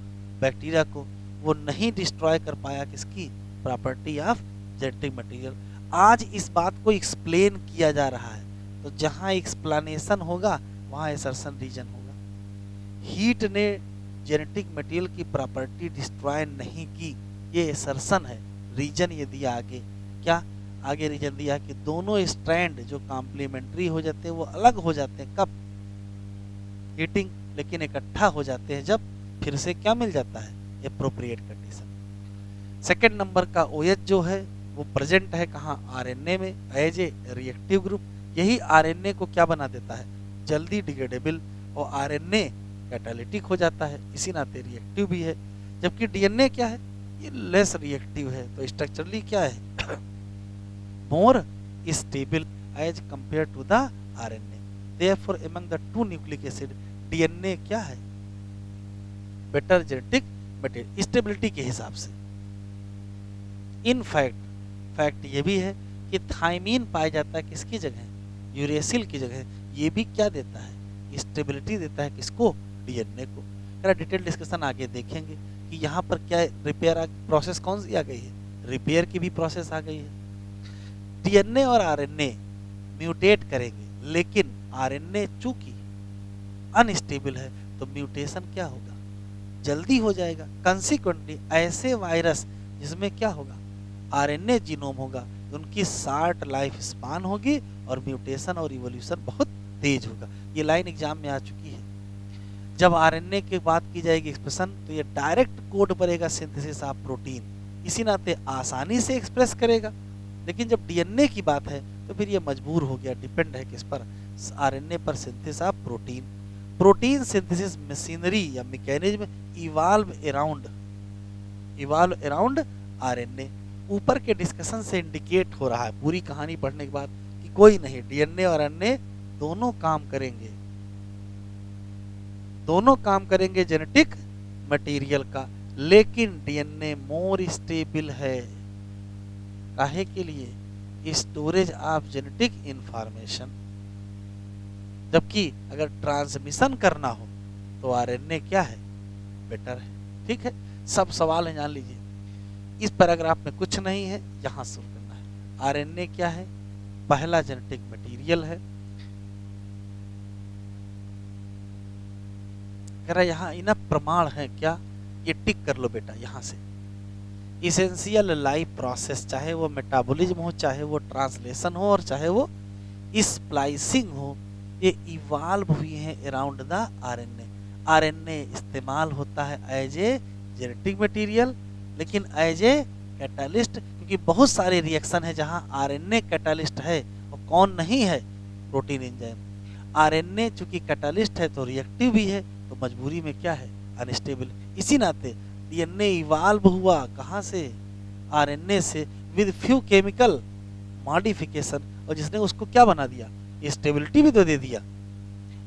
बैक्टीरिया को, वो नहीं डिस्ट्रॉय कर पाया किसकी, प्रॉपर्टी ऑफ जेनेटिक मटेरियल। आज इस बात को एक्सप्लेन किया जा रहा है, तो जहां एक्सप्लेनेशन होगा वहां एसर्शन रीजन होगा। हीट ने जेनेटिक मटेरियल की प्रॉपर्टी डिस्ट्रॉय नहीं की, ये एसर्शन है। रीजन ये दिया आगे, क्या आगे रीजन दिया कि दोनों स्ट्रैंड जो कॉम्प्लीमेंट्री हो जाते हैं वो अलग हो जाते हैं, कब, हीटिंग, लेकिन इकट्ठा हो जाते हैं जब फिर से क्या मिल जाता है, एप्रोप्रिएट कंडीशन। सेकेंड नंबर का OH जो है वो प्रेजेंट है कहाँ, आरएनए में एज ए रिएक्टिव ग्रुप, यही आरएनए को क्या बना देता है, जल्दी डिग्रेडेबल, और आरएनए कैटालिटिक हो जाता है, इसी नाते रिएक्टिव भी है। जबकि डीएनए क्या है, ये लेस रिएक्टिव है, तो स्ट्रक्चरली क्या है, more stable as compare to the RNA. Therefore among the two nucleic acid DNA क्या है, बेटर जेनेटिक मटेरियल स्टेबिलिटी के हिसाब से। इन फैक्ट ये भी है कि थाइमीन पाया जाता है किसकी जगह, यूरेसिल की जगह। ये भी क्या देता है, स्टेबिलिटी देता है किसको, डीएनए को। जरा डिटेल डिस्कशन आगे देखेंगे कि यहाँ पर क्या रिपेयर प्रोसेस कौन सी आ गई है, रिपेयर की भी प्रोसेस आ गई है। डीएनए और आरएनए म्यूटेट करेंगे, लेकिन आरएनए चूंकि अनस्टेबल है तो म्यूटेशन क्या होगा, जल्दी हो जाएगा। कंसिक्वेंटली ऐसे वायरस जिसमें क्या होगा, आरएनए जीनोम होगा, उनकी शार्ट लाइफ स्पान होगी और म्यूटेशन और इवोल्यूशन बहुत तेज होगा। ये लाइन एग्जाम में आ चुकी है। जब आरएनए की बात की जाएगी एक्सप्रेशन, तो ये डायरेक्ट कोड करेगा सिंथेसिस ऑफ प्रोटीन, इसी नाते आसानी से एक्सप्रेस करेगा। लेकिन जब डीएनए की बात है तो फिर ये मजबूर हो गया, डिपेंड है किस पर, आरएनए पर, synthesis of protein. Protein synthesis machinery या मैकेनिज्म इवाल्व अराउंड आरएनए। ऊपर के डिस्कशन से इंडिकेट हो रहा है पूरी कहानी पढ़ने के बाद कि कोई नहीं, डीएनए और आरएनए दोनों काम करेंगे, दोनों काम करेंगे जेनेटिक मटेरियल का, लेकिन डीएनए मोर स्टेबल है। काहे के लिए, स्टोरेज ऑफ जेनेटिक इंफॉर्मेशन। जबकि अगर ट्रांसमिशन करना हो तो आरएनए क्या है, बेटर है। ठीक है, सब सवाल है, जान लीजिए। इस पैराग्राफ में कुछ नहीं है, यहां शुरू करना है। आरएनए क्या है, पहला जेनेटिक मटेरियल है। कह रहा यहाँ इनफ प्रमाण है क्या, ये टिक कर लो बेटा यहां से। इसेंशियल लाइफ प्रोसेस, चाहे वो मेटाबॉलिज्म हो, चाहे वो ट्रांसलेशन हो, और चाहे वो स्प्लाइसिंग हो, ये इवॉल्व हुई है अराउंड द आरएनए। आरएनए इस्तेमाल होता है एज ए जेनेटिक मटेरियल, लेकिन एज ए कैटालिस्ट, क्योंकि बहुत सारे रिएक्शन है जहां आरएनए कैटालिस्ट है और कौन नहीं है, प्रोटीन एंजाइम। आरएनए चूंकि कैटालिस्ट है तो रिएक्टिव भी है, तो मजबूरी में क्या है, अनस्टेबल। इसी नाते डीएनए इवॉल्व हुआ कहां से, आरएनए से, विद फ्यू केमिकल मॉडिफिकेशन, और जिसने उसको क्या बना दिया, स्टेबिलिटी भी तो दे दिया।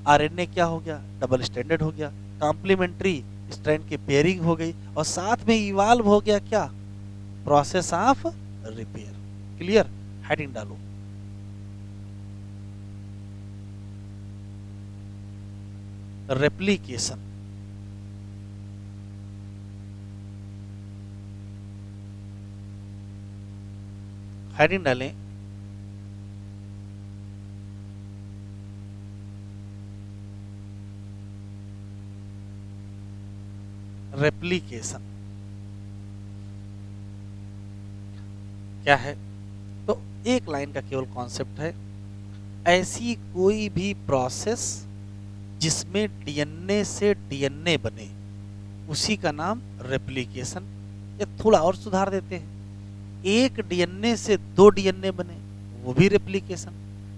आरएनए क्या हो गया, डबल स्टैंडर्ड हो गया, कॉम्प्लीमेंट्री स्ट्रैंड की पेयरिंग हो गई, और साथ में इवॉल्व हो गया क्या, process of repair. Clear, heading डालो। रेप्लिकेशन, हेडिंग डालें, रेप्लिकेशन क्या है। तो एक लाइन का केवल कॉन्सेप्ट है, ऐसी कोई भी प्रोसेस जिसमें डीएनए से डीएनए बने, उसी का नाम रेप्लिकेशन। या थोड़ा और सुधार देते हैं, एक डीएनए से दो डीएनए बने, वो भी रेप्लिकेशन।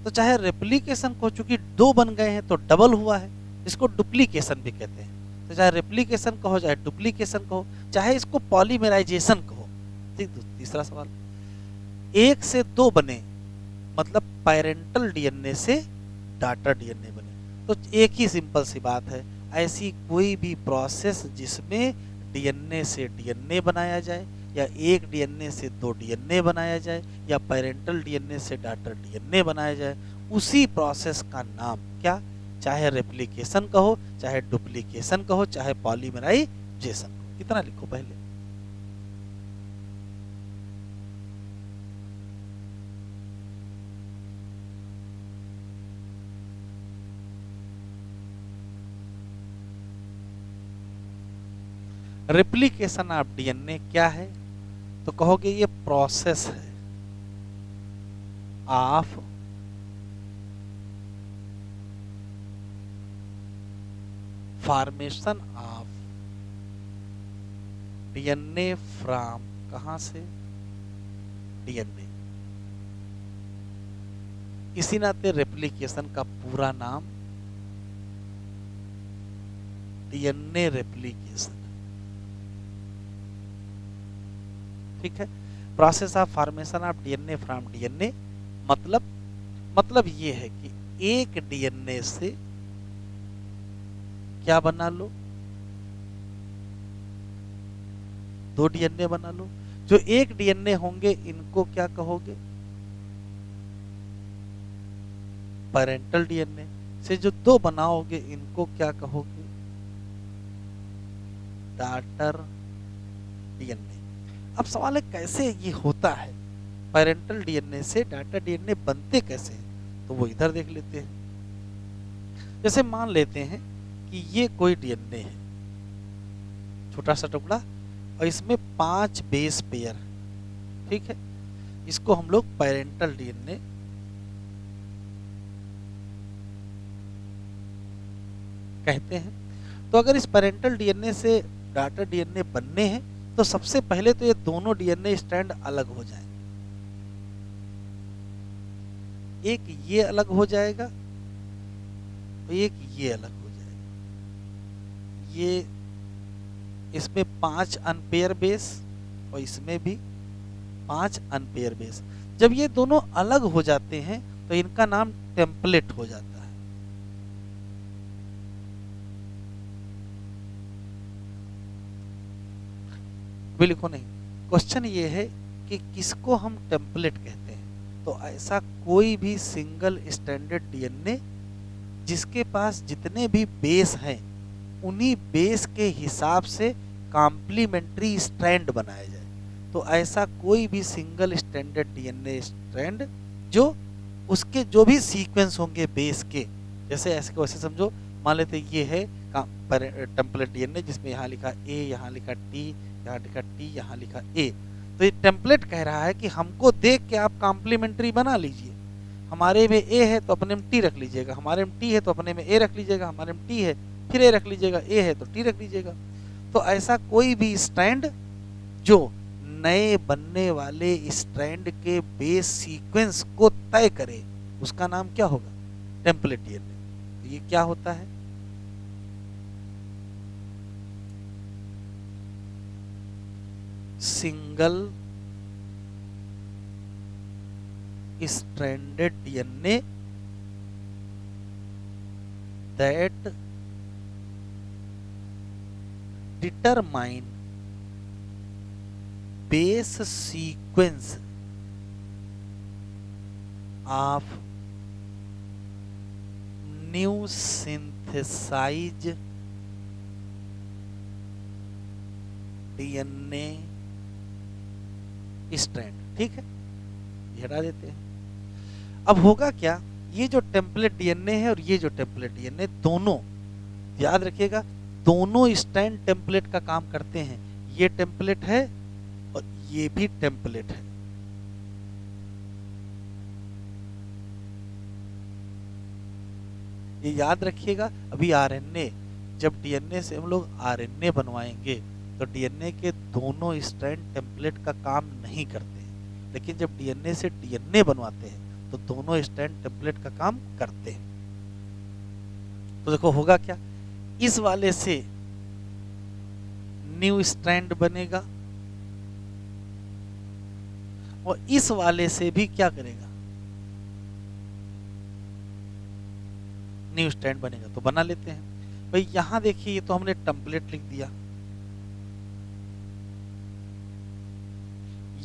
तो चाहे रेप्लिकेशन को चूंकि दो बन गए हैं तो डबल हुआ है, इसको डुप्लीकेशन भी कहते हैं। तो चाहे रेप्लिकेशन कहो, चाहे डुप्लीकेशन कहो, चाहे इसको पॉलीमराइजेशन कहो। ठीक, तीसरा सवाल, एक से दो बने मतलब पेरेंटल डीएनए से डाटर डीएनए बने। तो एक ही सिंपल सी बात है, ऐसी कोई भी प्रोसेस जिसमें डीएनए से डीएनए बनाया जाए, या एक डीएनए से दो डीएनए बनाया जाए, या पेरेंटल डीएनए से डाटर डीएनए बनाया जाए, उसी प्रोसेस का नाम क्या, चाहे रेप्लिकेशन कहो, चाहे डुप्लीकेशन कहो, चाहे पॉलीमराइजेशन कहो। कितना लिखो पहले, रेप्लिकेशन ऑफ डीएनए क्या है, तो कहोगे ये प्रोसेस है of formation of DNA from, कहां से, डीएनए। इसी नाते रेप्लिकेशन का पूरा नाम डीएनए रेप्लिकेशन, ठीक है। Process of formation of DNA from DNA, मतलब ये है कि एक डीएनए से क्या बना लो, 2 डीएनए बना लो। जो एक डीएनए होंगे इनको क्या कहोगे, पेरेंटल डीएनए से जो 2 बनाओगे इनको क्या कहोगे, डॉटर डीएनए। अब सवाल है कैसे ये होता है, पेरेंटल डीएनए से डॉटर डीएनए बनते कैसे हैं, तो वो इधर देख लेते हैं। जैसे मान लेते हैं कि ये कोई डीएनए है, छोटा सा टुकड़ा, और इसमें 5 बेस पेयर, ठीक है। इसको हम लोग पेरेंटल डीएनए कहते हैं। तो अगर इस पेरेंटल डीएनए से डॉटर डीएनए बनने हैं तो सबसे पहले तो ये दोनों डीएनए स्ट्रैंड अलग हो जाएंगे। एक ये अलग हो जाएगा और एक ये अलग हो जाएगा। ये इसमें 5 अनपेयर बेस और इसमें भी 5 अनपेयर बेस। जब ये दोनों अलग हो जाते हैं तो इनका नाम टेम्पलेट हो जाता है। भी लिखो नहीं, क्वेश्चन ये है कि किसको हम टेम्पलेट कहते हैं। तो ऐसा कोई भी सिंगल स्टैंडर्ड डीएनए जिसके पास जितने भी बेस हैं उन्हीं बेस के हिसाब से कॉम्प्लीमेंट्री स्ट्रैंड बनाया जाए। तो ऐसा कोई भी सिंगल स्टैंडर्ड डीएनए स्ट्रैंड जो उसके जो भी सीक्वेंस होंगे बेस के, जैसे ऐसे को वैसे समझो, मान लेते ये है टेम्पलेट डीएनए जिसमें यहाँ लिखा ए, यहाँ लिखा टी, यहाँ लिखा टी, यहाँ लिखा ए। तो ये टेम्पलेट कह रहा है कि हमको देख के आप कॉम्प्लीमेंट्री बना लीजिए। हमारे में ए है तो अपने में टी रख लीजिएगा, हमारे में टी है तो अपने में ए रख लीजिएगा, हमारे में टी है फिर ए रख लीजिएगा, ए है तो टी रख लीजिएगा। तो ऐसा कोई भी स्ट्रैंड जो नए बनने वाले स्ट्रैंड के बेस सीक्वेंस को तय करे उसका नाम क्या होगा, टेम्पलेट डीएनए। तो ये क्या होता है, single stranded DNA that determine base sequence of new synthesized DNA strand, ठीक है। ये हटा देते हैं। अब होगा क्या, ये जो टेम्पलेट डीएनए है और ये जो टेम्पलेट डीएनए दोनों, याद रखिएगा, दोनों स्ट्रैंड टेम्पलेट का काम करते हैं। ये टेम्पलेट है और ये भी टेम्पलेट है। ये याद रखिएगा। अभी आरएनए, जब डीएनए से हम लोग आरएनए बनवाएंगे तो डीएनए के दोनों स्ट्रैंड टेम्पलेट का काम नहीं करते हैं, लेकिन जब डीएनए से डीएनए बनवाते हैं तो दोनों स्ट्रैंड टेम्पलेट का काम करते हैं। तो देखो होगा क्या, इस वाले से न्यू स्ट्रैंड बनेगा और इस वाले से भी क्या करेगा, न्यू स्ट्रैंड बनेगा। तो बना लेते हैं भाई। यहां देखिए, ये तो हमने टेम्पलेट लिख दिया,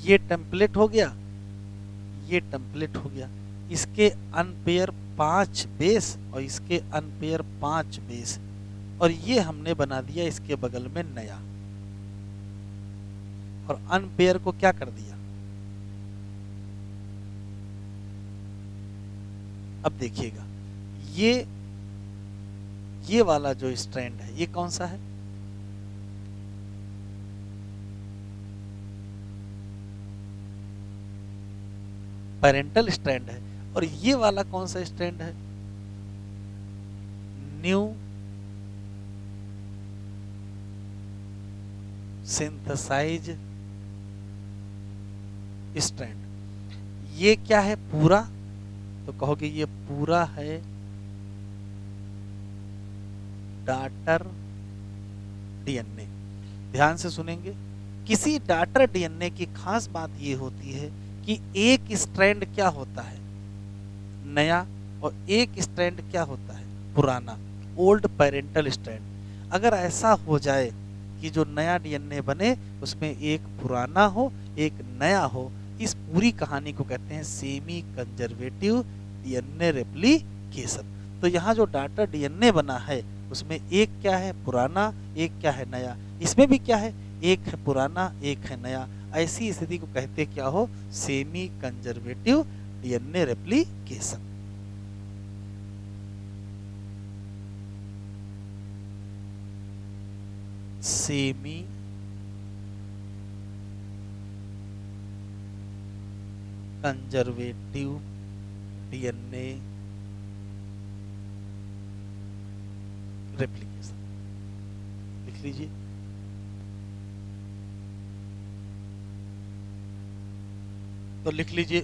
ये टेम्पलेट हो गया, ये टेम्पलेट हो गया। इसके अनपेयर 5 बेस और इसके अनपेयर 5 बेस, और ये हमने बना दिया इसके बगल में नया, और अनपेयर को क्या कर दिया। अब देखिएगा, ये वाला जो स्ट्रैंड है ये कौन सा है, पेरेंटल स्ट्रैंड है। और ये वाला कौन सा स्ट्रैंड है, न्यू सिंथेसाइज स्ट्रैंड। ये क्या है, पूरा तो कहोगे ये पूरा है डाटर डीएनए। ध्यान से सुनेंगे, किसी डाटर डीएनए की खास बात ये होती है कि एक स्ट्रैंड क्या होता है, नया, और एक स्ट्रैंड क्या होता है, पुराना, ओल्ड पेरेंटल स्ट्रैंड। अगर ऐसा हो जाए कि जो नया डीएनए बने उसमें एक पुराना हो एक नया हो, इस पूरी कहानी को कहते हैं सेमी कंजर्वेटिव डीएनए रेप्लिकेशन। तो यहाँ जो डाटा डीएनए बना है उसमें एक क्या है पुराना, एक क्या है नया, इसमें भी क्या है, एक है पुराना एक है नया। ऐसी स्थिति को कहते क्या हो, semi conservative DNA replication. Semi conservative DNA replication लिख लीजिए। तो लिख लीजिए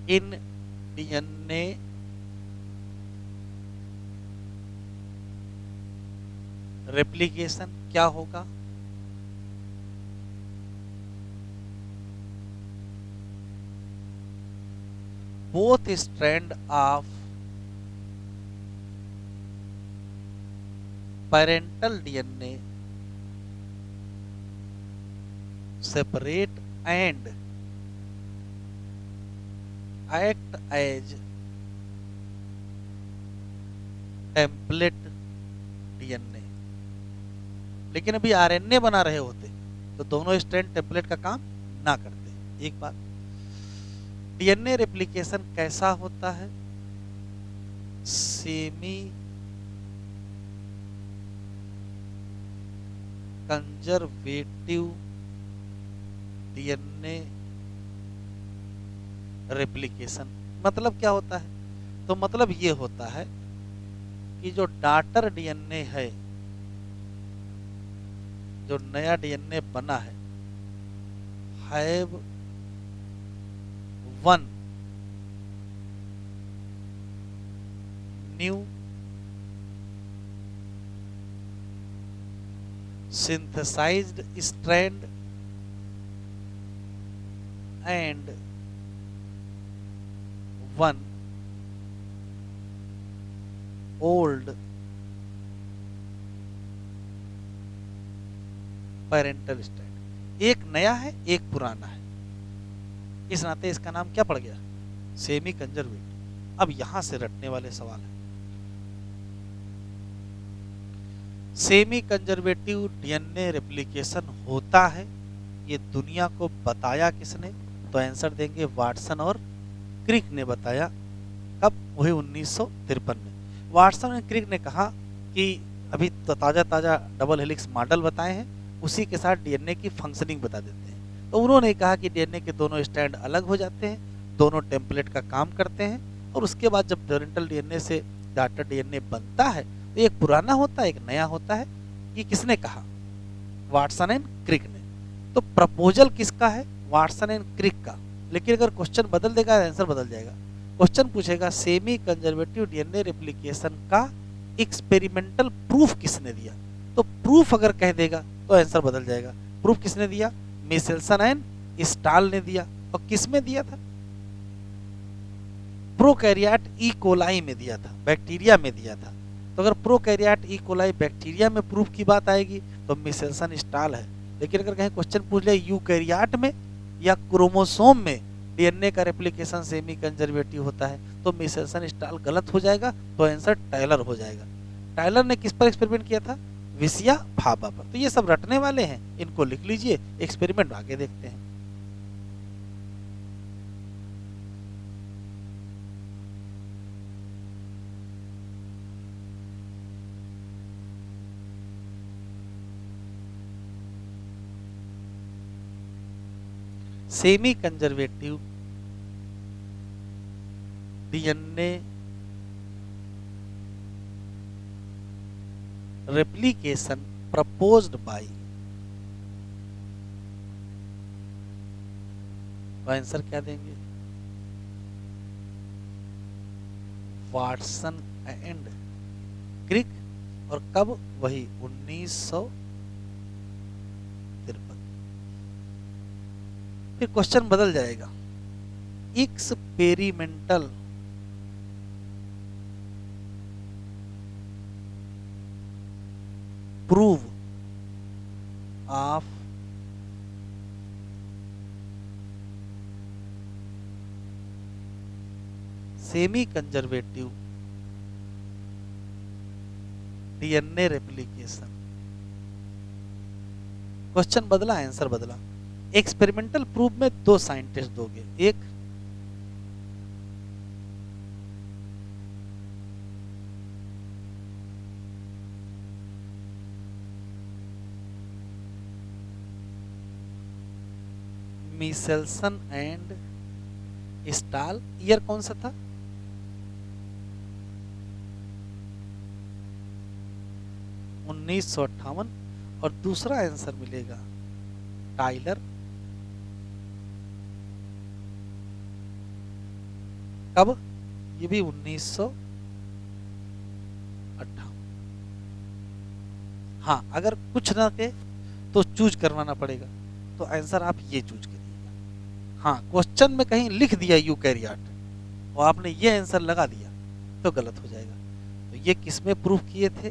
इन डीएनए रेप्लिकेशन क्या होगा, both strand of parental DNA separate and act as template DNA। लेकिन अभी आरएनए बना रहे होते तो दोनों स्ट्रैंड टेम्पलेट का काम ना करते। एक बात, डीएनए रेप्लिकेशन कैसा होता है, सेमी कंजर्वेटिव डीएनए रेप्लिकेशन। मतलब क्या होता है, तो मतलब ये होता है कि जो डाटर डीएनए है, जो नया डीएनए बना है, have one new synthesized strand and one old parental strand. एक नया है एक पुराना है, इस नाते इसका नाम क्या पड़ गया, सेमी कंजर्वेटिव। अब यहां से रटने वाले सवाल है, सेमी कंजर्वेटिव डीएनए रेप्लिकेशन होता है, ये दुनिया को बताया किसने, तो आंसर देंगे वाटसन और क्रिक ने बताया। कब, वही 1953 में। वाटसन और क्रिक ने कहा कि अभी तो ताज़ा ताज़ा डबल हेलिक्स मॉडल बताए हैं, उसी के साथ डीएनए की फंक्शनिंग बता देते हैं। तो उन्होंने कहा कि डीएनए के दोनों स्ट्रैंड अलग हो जाते हैं, दोनों टेम्पलेट का काम करते हैं, और उसके बाद जब पेरेंटल डीएनए से डाटर डीएनए बनता है तो एक पुराना होता है एक नया होता है। ये किसने कहा, वाटसन एंड क्रिक ने। तो प्रपोजल किसका है, वाटसन एंड क्रिक का। लेकिन अगर क्वेश्चन बदल देगा आंसर बदल जाएगा। क्वेश्चन पूछेगा सेमी कंजर्वेटिव डीएनए रेप्लिकेशन का एक्सपेरिमेंटल प्रूफ किसने दिया, तो प्रूफ अगर कह देगा तो आंसर बदल जाएगा। प्रूफ किसने दिया, मिशेल्सन एंड स्टाल ने दिया। और किस में दिया था, प्रोकैरियोट ई कोलाई में दिया था, बैक्टीरिया में दिया था। तो अगर प्रोकैरियोट ई कोलाई बैक्टीरिया में प्रूफ की बात आएगी तो मिशेल्सन स्टाल है। लेकिन अगर कहीं क्वेश्चन पूछ ले यूकैरियोट में या क्रोमोसोम में डीएनए का रेप्लिकेशन सेमी कंजर्वेटिव होता है तो मिशेल्सन स्टाल गलत हो जाएगा, तो आंसर टायलर हो जाएगा। टायलर ने किस पर एक्सपेरिमेंट किया था, विसिया फाबा पर। तो ये सब रटने वाले हैं, इनको लिख लीजिए, एक्सपेरिमेंट आगे देखते हैं। Semi conservative DNA replication proposed by तो आंसर क्या देंगे? Watson and Crick. और कब? वही 1953। फिर क्वेश्चन बदल जाएगा। Experimental prove of semi conservative DNA replication. Question बदला, आंसर बदला। एक्सपेरिमेंटल प्रूफ में दो साइंटिस्ट दोगे, एक मिसेल्सन एंड स्टाल, ईयर कौन सा था? 1958। और दूसरा आंसर मिलेगा टाइलर, कब? ये भी 1958। हाँ, अगर कुछ ना के तो चूज करवाना पड़ेगा, तो आंसर आप ये चूज करिएगा। हाँ, क्वेश्चन में कहीं लिख दिया यूकैरियोट और आपने ये आंसर लगा दिया तो गलत हो जाएगा। तो ये किसमें प्रूफ किए थे?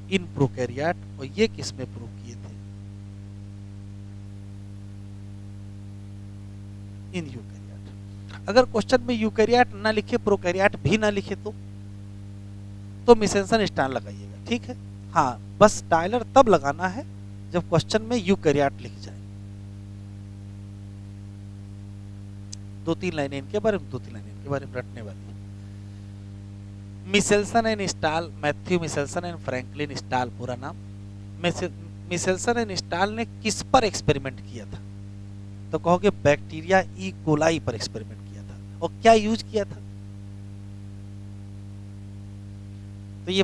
In prokaryote. और ये किसमें प्रूफ किए थे? इन यूकैरियोट। अगर क्वेश्चन में यूकैरियोट ना लिखे, प्रोकैरियोट भी ना लिखे तो मिसेल्सन स्टाल लगाइएगा, ठीक है। हाँ, बस टाइलर तब लगाना है जब क्वेश्चन में यूकैरियोट लिख जाए। 2-3 लाइनें इनके बारे में, 2-3 लाइनें इनके बारे में रटने वाली है। Meselson and Stahl, Matthew Meselson and Franklin Stahl पूरा नाम। मिसेल्सन एंड स्टाल ने किस पर एक्सपेरिमेंट किया था? तो कहोगे बैक्टीरिया ई कोलाई पर एक्सपेरिमेंट किया था। और क्या यूज किया था? तो ये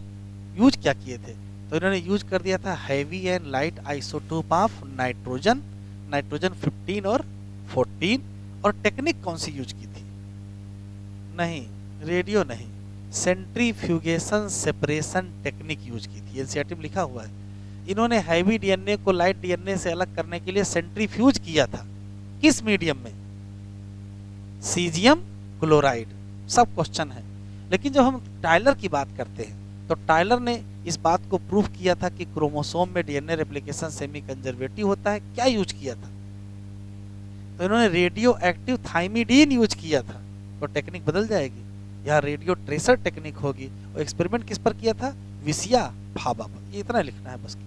यूज क्या किए थे? तो इन्होंने यूज कर दिया था heavy and light isotope of nitrogen, nitrogen 15 और 14। और टेक्निक कौन सी यूज की थी? नहीं, रेडियो नहीं, सेंट्रीफ्यूगेशन सेपरेशन टेक्निक यूज की थी। एनसीईआरटी में लिखा हुआ है। इन्होंने हैवी डीएनए को लाइट डीएनए से अलग करने के लिए सेंट्रीफ्यूज किया था। किस मीडियम में? Caesium chloride. सब क्वेश्चन है। लेकिन जब हम टाइलर की बात करते हैं तो टाइलर ने इस बात को प्रूव किया था कि क्रोमोसोम में डीएनए रेप्लिकेशन सेमी कंजर्वेटिव होता है। क्या यूज किया था? तो इन्होंने रेडियो एक्टिव थाइमिडीन यूज किया था। तो टेक्निक बदल जाएगी, यहाँ रेडियो ट्रेसर टेक्निक होगी। और एक्सपेरिमेंट किस पर किया था? विसिया फाबा पर। ये इतना लिखना है बस।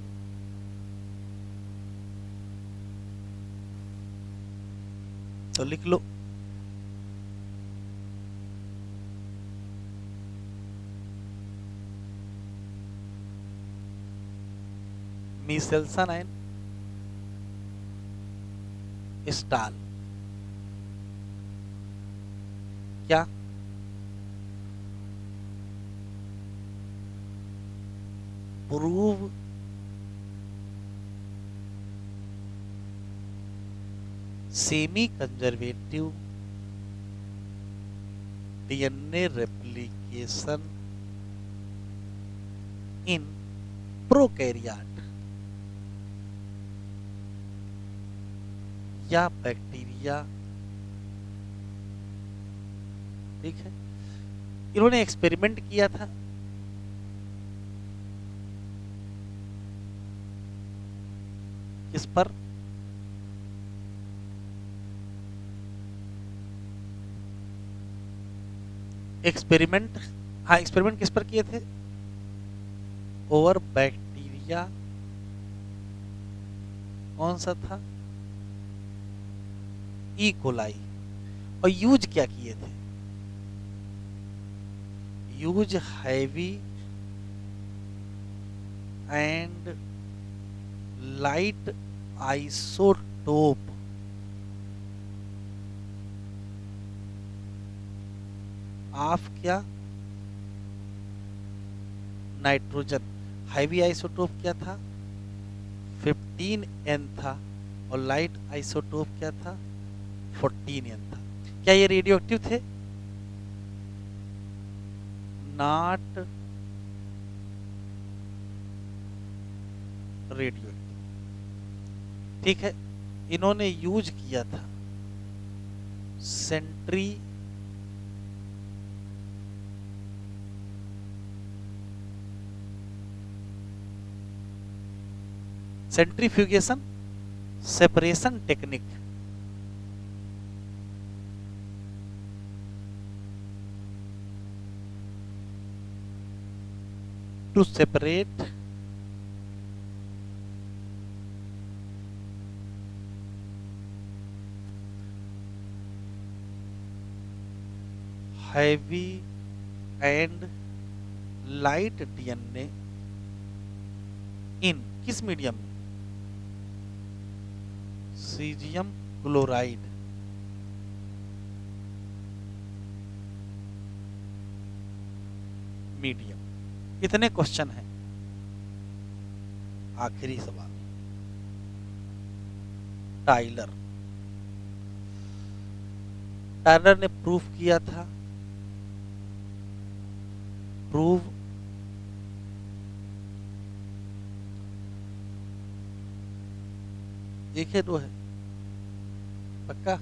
तो लिख लो। मिसेल्सन एंड स्टाल क्या? Prove semi conservative DNA replication in prokaryote या बैक्टीरिया। ठीक है, इन्होंने एक्सपेरिमेंट किया था किस पर? एक्सपेरिमेंट, हाँ, एक्सपेरिमेंट किस पर किए थे? Over bacteria. कौन सा था? E coli. और यूज क्या किए थे? Use heavy and light isotope of क्या? नाइट्रोजन। हैवी आइसोटोप क्या था? 15 13 N था और लाइट आइसोटोप क्या था, 14 N था। क्या ये रेडियो एक्टिव थे? Not radio active. ठीक है, इन्होंने यूज किया था centri centrifugation separation technique. To separate heavy and light DNA in किस मीडियम में, सीजियम क्लोराइड। मीडियम। कितने क्वेश्चन हैं? आखिरी सवाल। टाइलर टाइलर ने प्रूफ किया था, प्रूव एक है दो है पक्का?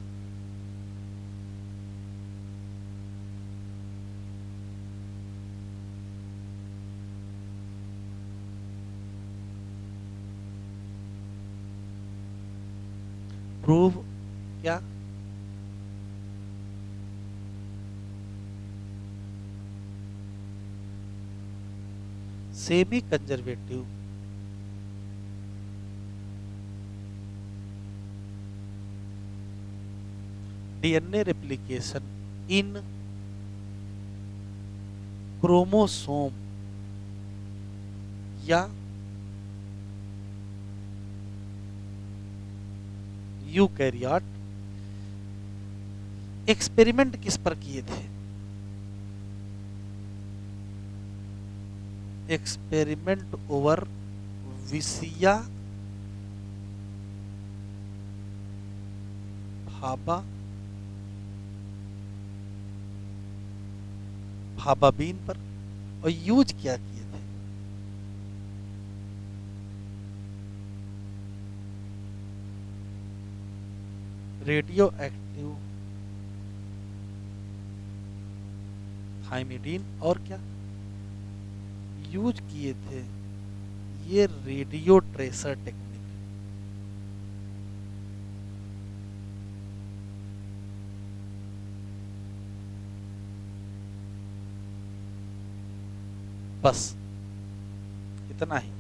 प्रूव क्या? सेमी कंजर्वेटिव डीएनए रेप्लिकेशन इन क्रोमोसोम या यूकैरियोट। एक्सपेरिमेंट किस पर किए थे? एक्सपेरिमेंट ओवर विसिया फाबा फाबाबीन पर। और यूज क्या किए थे? Radio active thymidine. और क्या यूज किए थे? ये रेडियो ट्रेसर टेक्निक। बस इतना ही।